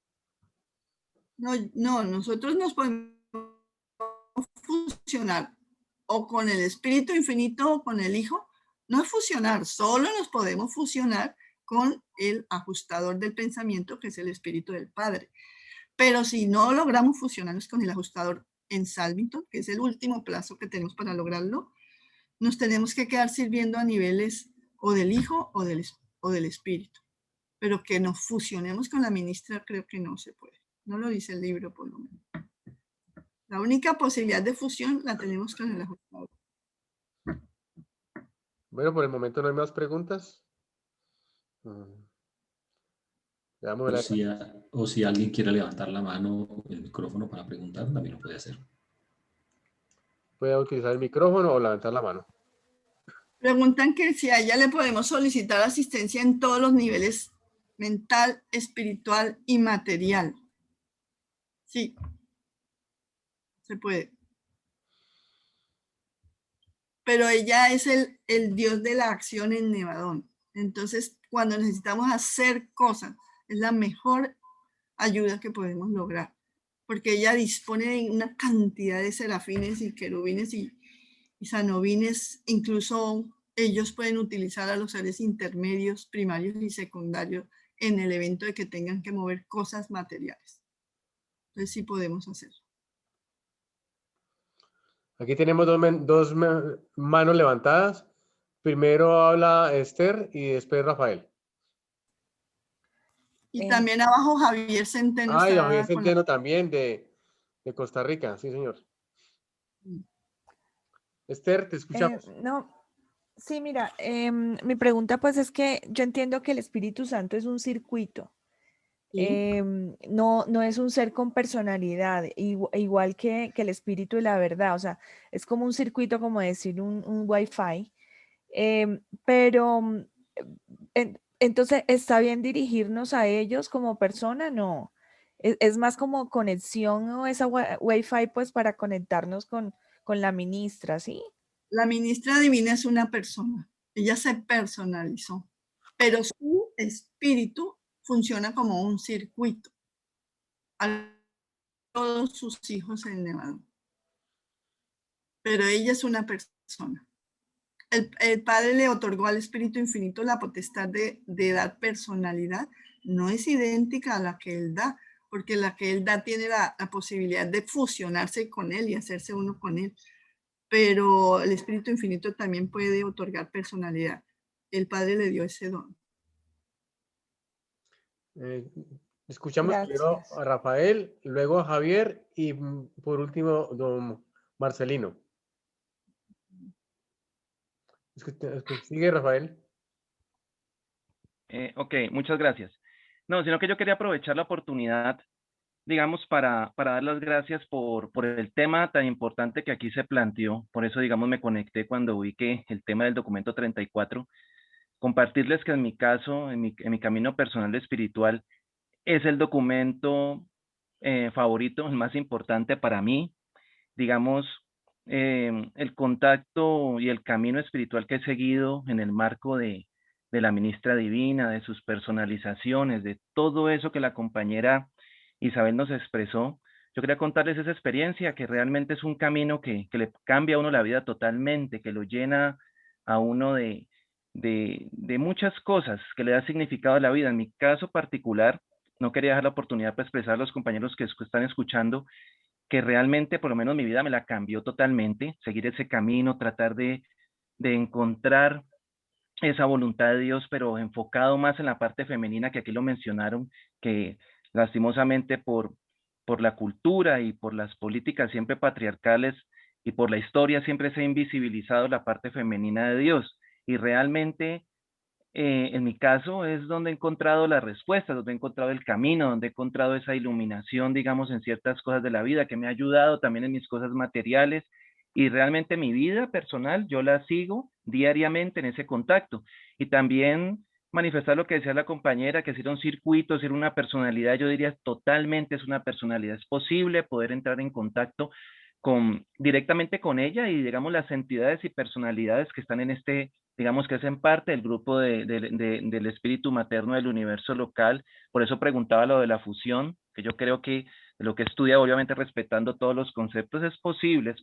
No, nosotros nos podemos fusionar o con el espíritu infinito o con el hijo. No es fusionar, solo nos podemos fusionar con el ajustador del pensamiento, que es el espíritu del Padre. Pero si no logramos fusionarnos con el ajustador en Salvington, que es el último plazo que tenemos para lograrlo, nos tenemos que quedar sirviendo a niveles o del hijo o del espíritu. Pero que nos fusionemos con la ministra creo que no se puede. No lo dice el libro, por lo menos. La única posibilidad de fusión la tenemos con el ajustador. Bueno, por el momento no hay más preguntas. O si alguien quiere levantar la mano, el micrófono para preguntar, también lo puede hacer. Puede utilizar el micrófono o levantar la mano. Preguntan que si a ella le podemos solicitar asistencia en todos los niveles: mental, espiritual y material. Sí, se puede. Pero ella es el dios de la acción en Nevadón. Entonces, cuando necesitamos hacer cosas, es la mejor ayuda que podemos lograr. Porque ella dispone de una cantidad de serafines y querubines y sanobines. Incluso ellos pueden utilizar a los seres intermedios, primarios y secundarios en el evento de que tengan que mover cosas materiales. Entonces sí podemos hacerlo. Aquí tenemos dos manos levantadas. Primero habla Esther y después Rafael. Y también abajo Javier Centeno. Y Javier Centeno también de Costa Rica, sí señor. Esther, te escuchamos. No, sí, mira, mi pregunta pues es que yo entiendo que el Espíritu Santo es un circuito. Sí. No es un ser con personalidad, igual que el espíritu y la verdad, o sea, es como un circuito, como decir un Wi-Fi, pero entonces, ¿está bien dirigirnos a ellos como persona? No, es más como conexión o esa Wi-Fi pues para conectarnos con la ministra, ¿sí? La ministra divina es una persona, ella se personalizó, pero su espíritu funciona como un circuito a todos sus hijos en Nevada. Pero ella es una persona. El Padre le otorgó al Espíritu Infinito la potestad de dar personalidad. No es idéntica a la que Él da, porque la que Él da tiene la posibilidad de fusionarse con Él y hacerse uno con Él. Pero el Espíritu Infinito también puede otorgar personalidad. El Padre le dio ese don. Escuchamos primero a Rafael, luego a Javier y por último don Marcelino. Sigue Rafael. Ok, muchas gracias. No, sino que yo quería aprovechar la oportunidad, digamos, para dar las gracias por el tema tan importante que aquí se planteó. Por eso, digamos, me conecté cuando vi que el tema del documento 34. Compartirles que en mi caso, en mi camino personal espiritual, es el documento favorito, el más importante para mí. Digamos, el contacto y el camino espiritual que he seguido en el marco de de la ministra divina, de sus personalizaciones, de todo eso que la compañera Isabel nos expresó. Yo quería contarles esa experiencia, que realmente es un camino que le cambia a uno la vida totalmente, que lo llena a uno de muchas cosas, que le da significado a la vida. En mi caso particular, no quería dejar la oportunidad para expresar a los compañeros que están escuchando, que realmente, por lo menos mi vida me la cambió totalmente, seguir ese camino, tratar de encontrar esa voluntad de Dios, pero enfocado más en la parte femenina, que aquí lo mencionaron, que lastimosamente por la cultura y por las políticas siempre patriarcales y por la historia siempre se ha invisibilizado la parte femenina de Dios. Y realmente, en mi caso, es donde he encontrado las respuestas, donde he encontrado el camino, donde he encontrado esa iluminación, digamos, en ciertas cosas de la vida, que me ha ayudado también en mis cosas materiales. Y realmente mi vida personal, yo la sigo diariamente en ese contacto. Y también manifestar lo que decía la compañera, que ser un circuito, ser una personalidad, yo diría totalmente es una personalidad. Es posible poder entrar en contacto directamente con ella y, digamos, las entidades y personalidades que están en este, digamos, que hacen parte del grupo del espíritu materno del universo local. Por eso preguntaba lo de la fusión, que yo creo que lo que estudia, obviamente respetando todos los conceptos, es posible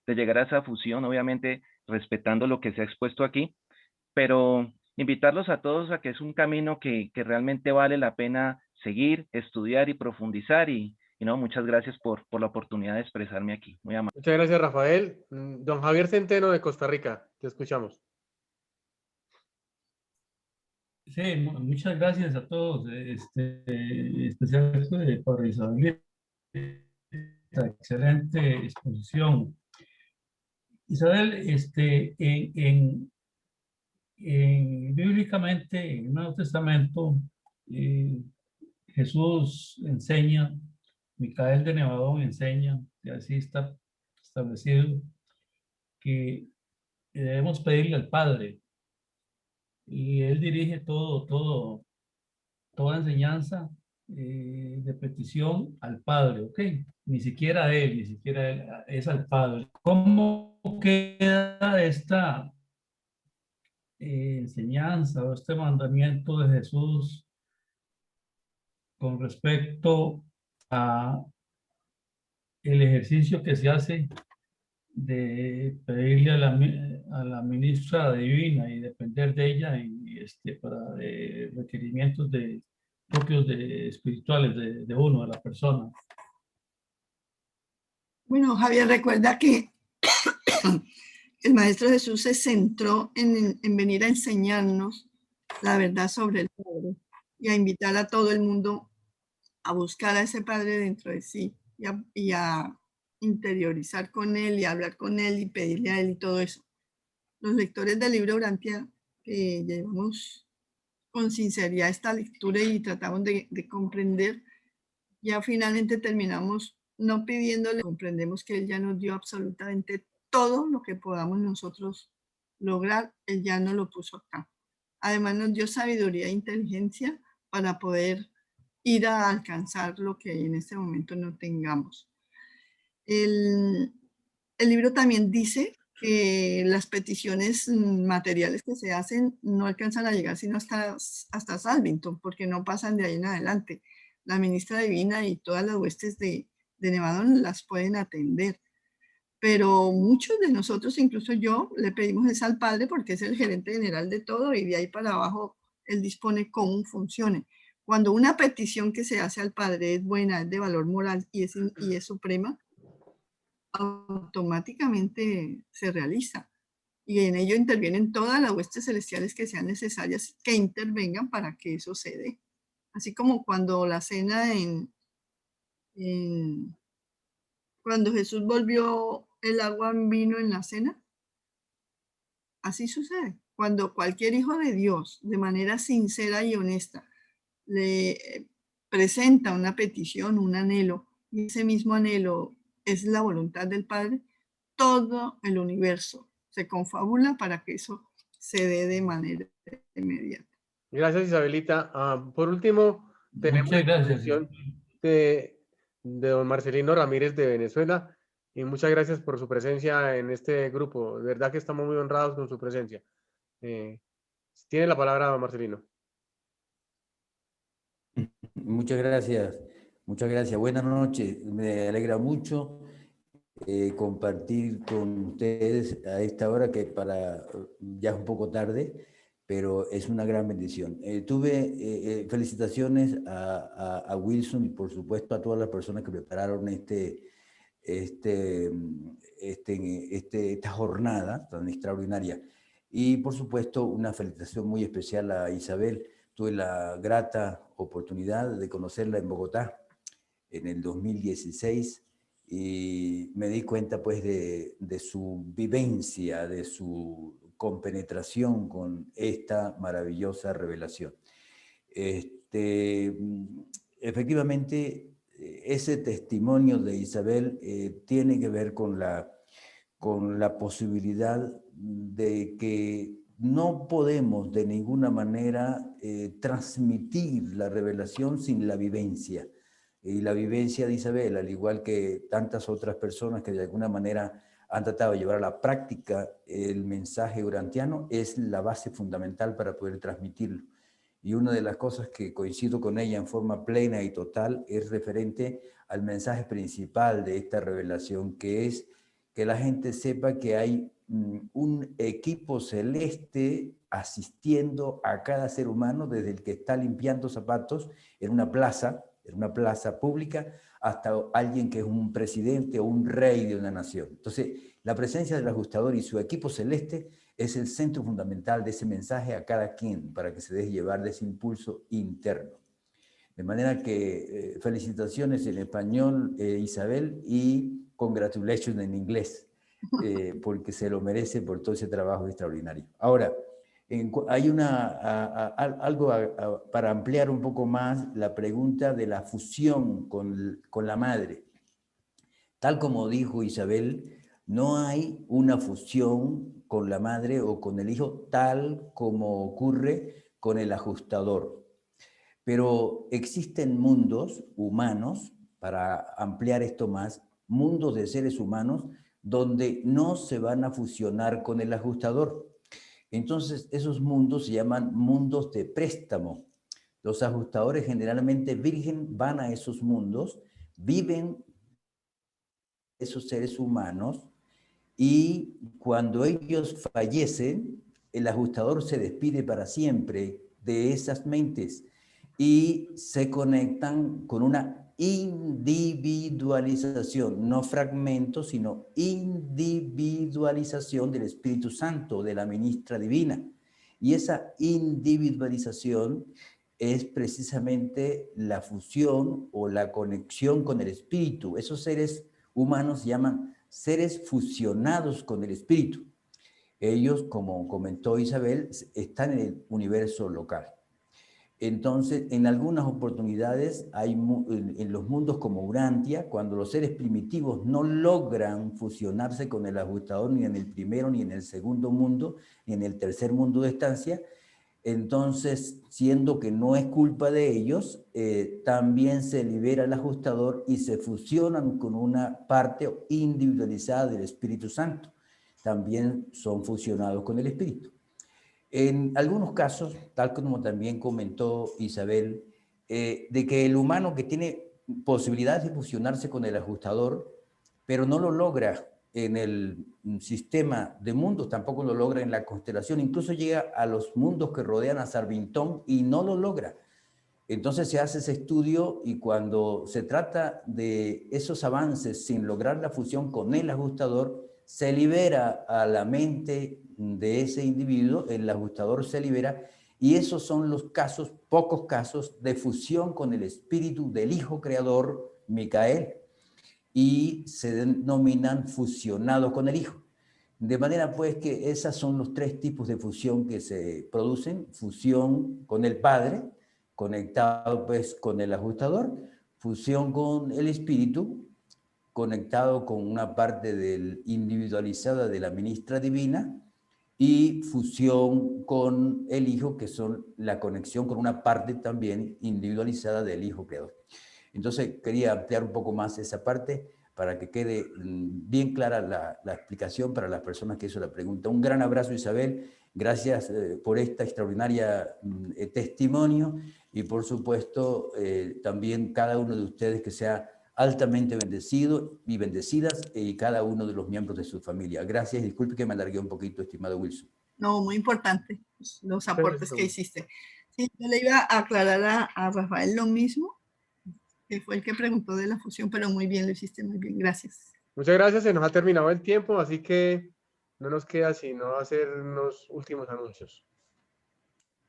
de llegar a esa fusión, obviamente respetando lo que se ha expuesto aquí, pero invitarlos a todos a que es un camino que realmente vale la pena seguir, estudiar y profundizar. Y no, muchas gracias por la oportunidad de expresarme aquí. Muy amable. Muchas gracias, Rafael. Don Javier Centeno de Costa Rica, te escuchamos. Sí, muchas gracias a todos, especialmente por Isabel, esta excelente exposición. Isabel, bíblicamente, en el Nuevo Testamento, Jesús enseña, Micael de Nevadón enseña, y así está establecido, que debemos pedirle al Padre, y Él dirige toda enseñanza de petición al Padre, ¿ok? Ni siquiera Él, es al Padre. ¿Cómo queda esta enseñanza o este mandamiento de Jesús con respecto a el ejercicio que se hace de pedirle a la ministra divina y depender de ella para requerimientos propios espirituales de uno, de la persona? Bueno, Javier, recuerda que el Maestro Jesús se centró en venir a enseñarnos la verdad sobre el Padre y a invitar a todo el mundo a buscar a ese Padre dentro de sí y a interiorizar con Él y hablar con Él y pedirle a Él y todo eso. Los lectores del libro Urantia, que llevamos con sinceridad esta lectura y tratamos de comprender, ya finalmente terminamos no pidiéndole, comprendemos que Él ya nos dio absolutamente todo lo que podamos nosotros lograr, Él ya nos lo puso acá. Además nos dio sabiduría e inteligencia para poder ir a alcanzar lo que en este momento no tengamos. El libro también dice que las peticiones materiales que se hacen no alcanzan a llegar sino hasta Salvington, porque no pasan de ahí en adelante. La ministra divina y todas las huestes de Nevadón las pueden atender. Pero muchos de nosotros, incluso yo, le pedimos eso al Padre porque es el gerente general de todo y de ahí para abajo Él dispone cómo funcione. Cuando una petición que se hace al Padre es buena, es de valor moral y es suprema, automáticamente se realiza. Y en ello intervienen todas las huestes celestiales que sean necesarias que intervengan para que eso se dé. Así como cuando la cena cuando Jesús volvió el agua en vino en la cena, así sucede. Cuando cualquier hijo de Dios, de manera sincera y honesta, le presenta una petición, un anhelo, y ese mismo anhelo es la voluntad del Padre, todo el universo se confabula para que eso se dé de manera inmediata. Gracias, Isabelita. Por último, tenemos la exposición de don Marcelino Ramírez de Venezuela, y muchas gracias por su presencia en este grupo. De verdad que estamos muy honrados con su presencia. Tiene la palabra Marcelino. Muchas gracias, muchas gracias. Buenas noches, me alegra mucho compartir con ustedes a esta hora que ya es un poco tarde, pero es una gran bendición. Felicitaciones a Wilson y por supuesto a todas las personas que prepararon esta jornada tan extraordinaria. Y por supuesto una felicitación muy especial a Isabel. Tuve la grata oportunidad de conocerla en Bogotá en el 2016 y me di cuenta pues de su vivencia, de su compenetración con esta maravillosa revelación. Efectivamente, ese testimonio de Isabel tiene que ver con la posibilidad de que no podemos de ninguna manera transmitir la revelación sin la vivencia. Y la vivencia de Isabel, al igual que tantas otras personas que de alguna manera han tratado de llevar a la práctica el mensaje urantiano, es la base fundamental para poder transmitirlo. Y una de las cosas que coincido con ella en forma plena y total es referente al mensaje principal de esta revelación, que es que la gente sepa que hay un equipo celeste asistiendo a cada ser humano, desde el que está limpiando zapatos en una plaza pública, hasta alguien que es un presidente o un rey de una nación. Entonces, la presencia del ajustador y su equipo celeste es el centro fundamental de ese mensaje a cada quien, para que se deje llevar de ese impulso interno. De manera que felicitaciones en español, Isabel, y congratulations en inglés, porque se lo merece por todo ese trabajo extraordinario. Ahora, hay algo para ampliar un poco más la pregunta de la fusión con la madre. Tal como dijo Isabel, no hay una fusión con la madre o con el hijo tal como ocurre con el ajustador. Pero existen mundos humanos, para ampliar esto más, mundos de seres humanos donde no se van a fusionar con el ajustador. Entonces, esos mundos se llaman mundos de préstamo. Los ajustadores generalmente van a esos mundos, viven esos seres humanos y cuando ellos fallecen, el ajustador se despide para siempre de esas mentes y se conectan con una individualización, no fragmento, sino individualización del Espíritu Santo, de la ministra divina. Y esa individualización es precisamente la fusión o la conexión con el Espíritu. Esos seres humanos se llaman seres fusionados con el Espíritu. Ellos, como comentó Isabel, están en el universo local. Entonces, en algunas oportunidades, en los mundos como Urantia, cuando los seres primitivos no logran fusionarse con el ajustador ni en el primero, ni en el segundo mundo, ni en el tercer mundo de estancia, entonces, siendo que no es culpa de ellos, también se libera el ajustador y se fusionan con una parte individualizada del Espíritu Santo. También son fusionados con el Espíritu. En algunos casos, tal como también comentó Isabel, de que el humano que tiene posibilidades de fusionarse con el ajustador, pero no lo logra en el sistema de mundos, tampoco lo logra en la constelación, incluso llega a los mundos que rodean a Sarvintón y no lo logra. Entonces se hace ese estudio y cuando se trata de esos avances sin lograr la fusión con el ajustador, se libera a la mente de ese individuo, el ajustador se libera, y esos son los casos, pocos casos, de fusión con el espíritu del Hijo Creador, Micael, y se denominan fusionados con el Hijo. De manera pues que esos son los tres tipos de fusión que se producen: fusión con el Padre, conectado pues con el ajustador; fusión con el Espíritu, conectado con una parte individualizada de la ministra divina; y fusión con el Hijo, que son la conexión con una parte también individualizada del Hijo Creador. Entonces quería ampliar un poco más esa parte para que quede bien clara la explicación para las personas que hizo la pregunta. Un gran abrazo, Isabel. Gracias por esta extraordinaria testimonio y, por supuesto, también cada uno de ustedes que sea altamente bendecido y bendecidas y cada uno de los miembros de su familia. Gracias y disculpe que me alargué un poquito, estimado Wilson. No, muy importante los aportes que hiciste. Sí, yo le iba a aclarar a Rafael lo mismo, que fue el que preguntó de la fusión, pero muy bien, lo hiciste muy bien, gracias. Muchas gracias, se nos ha terminado el tiempo, así que no nos queda sino hacer unos últimos anuncios.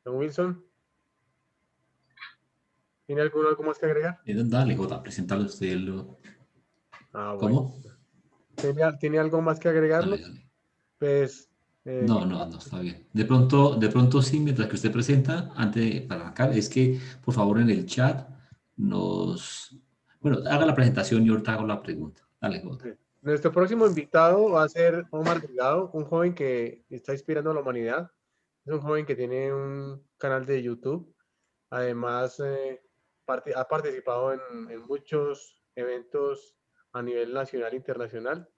Don Wilson, ¿tiene algo más que agregar? Dale, Jota, presentarlo usted. Ah, ¿Cómo? Bueno. ¿Tiene algo más que agregarlo? Dale. Pues... No, está bien. De pronto sí, mientras que usted presenta, para acá, es que, por favor, en el chat bueno, haga la presentación y ahorita hago la pregunta. Dale, Jota. Sí. Nuestro próximo invitado va a ser Omar Delgado, un joven que está inspirando a la humanidad. Es un joven que tiene un canal de YouTube. Además, ha participado en muchos eventos a nivel nacional e internacional.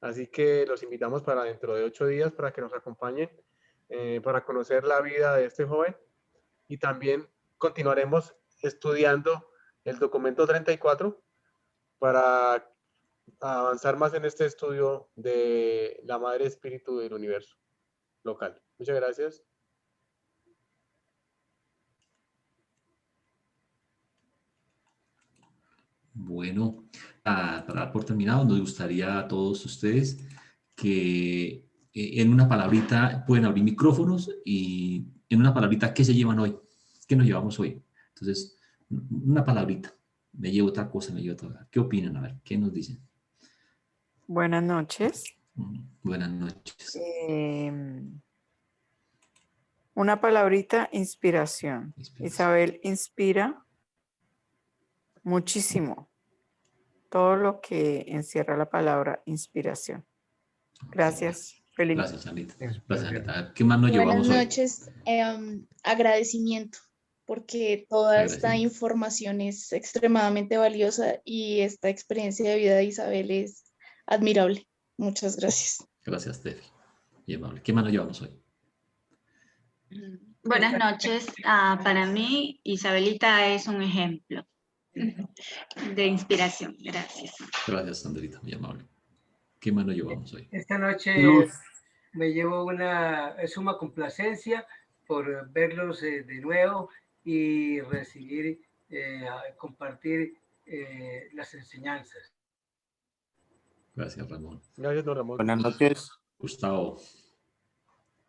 Así que los invitamos para dentro de 8 días para que nos acompañen para conocer la vida de este joven. Y también continuaremos estudiando el documento 34 para avanzar más en este estudio de la madre espíritu del universo local. Muchas gracias. Bueno, para dar por terminado, nos gustaría a todos ustedes que en una palabrita pueden abrir micrófonos y en una palabrita, ¿qué se llevan hoy? ¿Qué nos llevamos hoy? Entonces, una palabrita. Me llevo otra cosa, me llevo otra. ¿Qué opinan? A ver, ¿qué nos dicen? Buenas noches. Buenas noches. Una palabrita, inspiración. Isabel inspira muchísimo todo lo que encierra la palabra inspiración. Gracias. Feliz. Gracias, Anita. Gracias, Anita. ¿Qué más nos llevamos hoy? Buenas noches. Agradecimiento, porque toda esta información es extremadamente valiosa y esta experiencia de vida de Isabel es admirable. Muchas gracias. Gracias, Tefi. Muy amable. ¿Qué más nos llevamos hoy? Buenas noches. Para mí, Isabelita es un ejemplo de inspiración. Gracias. Gracias, Sandrita. Muy amable. ¿Qué más nos llevamos hoy? Esta noche me llevo una suma complacencia por verlos de nuevo y recibir, compartir las enseñanzas. Gracias, Ramón. Gracias, don Ramón. Buenas noches. Gustavo.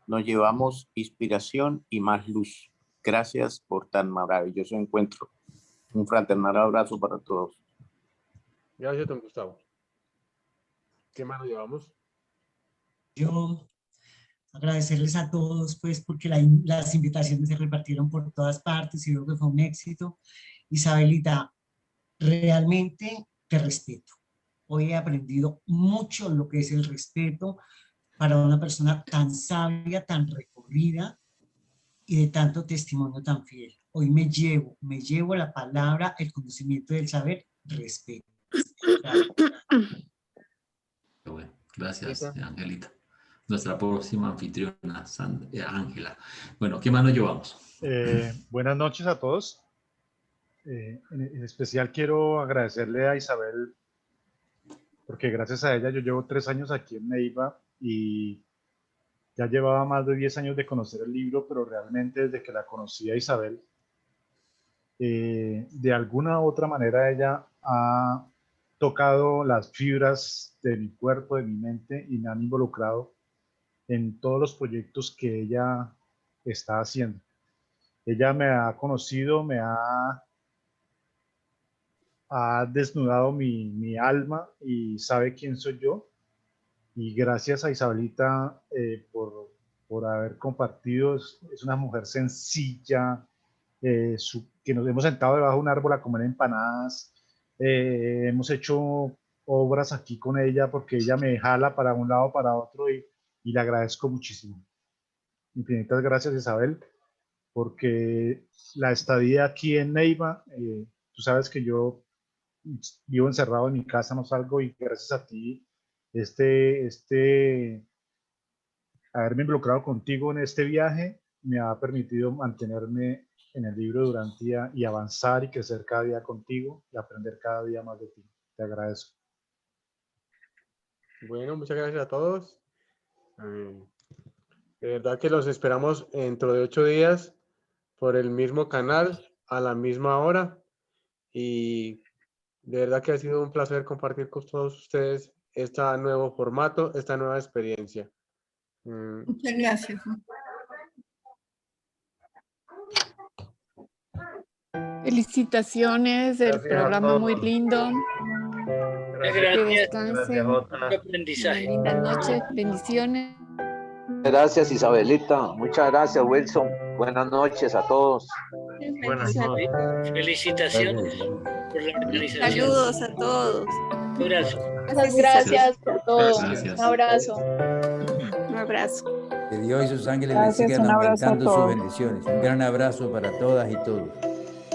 Nos llevamos inspiración y más luz. Gracias por tan maravilloso encuentro. Un fraternal abrazo para todos. Gracias, don Gustavo. ¿Qué más nos llevamos? Yo agradecerles a todos, pues, porque las invitaciones se repartieron por todas partes y creo que fue un éxito. Isabelita, realmente te respeto. Hoy he aprendido mucho lo que es el respeto para una persona tan sabia, tan recorrida y de tanto testimonio tan fiel. Hoy me llevo la palabra, el conocimiento del saber, respeto. Bueno, gracias, Angelita. Nuestra próxima anfitriona, Ángela. Bueno, ¿qué más nos llevamos? Buenas noches a todos. En especial quiero agradecerle a Isabel, porque gracias a ella yo llevo 3 años aquí en Neiva y ya llevaba más de 10 años de conocer el libro, pero realmente desde que la conocí a Isabel, de alguna u otra manera ella ha tocado las fibras de mi cuerpo, de mi mente, y me han involucrado en todos los proyectos que ella está haciendo. Ella me ha conocido, me ha desnudado mi alma y sabe quién soy yo. Y gracias a Isabelita por haber compartido. Es una mujer sencilla, que nos hemos sentado debajo de un árbol a comer empanadas. Hemos hecho obras aquí con ella porque ella me jala para un lado, para otro, y le agradezco muchísimo. Infinitas gracias, Isabel, porque la estadía aquí en Neiva, tú sabes que yo vivo encerrado en mi casa, no salgo, y gracias a ti, haberme involucrado contigo en este viaje me ha permitido mantenerme en el libro durante y avanzar y crecer cada día contigo y aprender cada día más de ti. Te agradezco. Bueno, muchas gracias a todos. De verdad que los esperamos dentro de 8 días por el mismo canal, a la misma hora. Y de verdad que ha sido un placer compartir con todos ustedes este nuevo formato, esta nueva experiencia. Muchas gracias. Felicitaciones, el Gracias a programa todos. muy lindo. Que Gracias, descansen. Jota. Una linda noche, bendiciones. Gracias, Isabelita. Muchas gracias, Wilson. Buenas noches a todos. Buenas noches. Felicitaciones por la organización. Saludos a todos. Un abrazo. Muchas gracias por todo. Gracias. Un abrazo. Un abrazo. Que Dios y sus ángeles Gracias, les sigan un abrazo a aumentando sus todos. bendiciones. Un gran abrazo para todas y todos.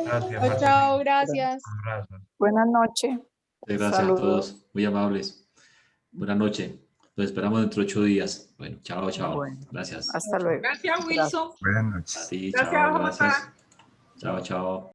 Gracias. Chao, gracias. Abrazos. Buenas noches. Gracias Saludos. a todos, muy amables. Buenas noches. Los esperamos dentro de 8 días. Bueno, chao, chao. Bueno, Gracias. hasta luego. Gracias, Wilson. Buenas noches. A ti, Gracias, chao, Jota. gracias. Chao, chao.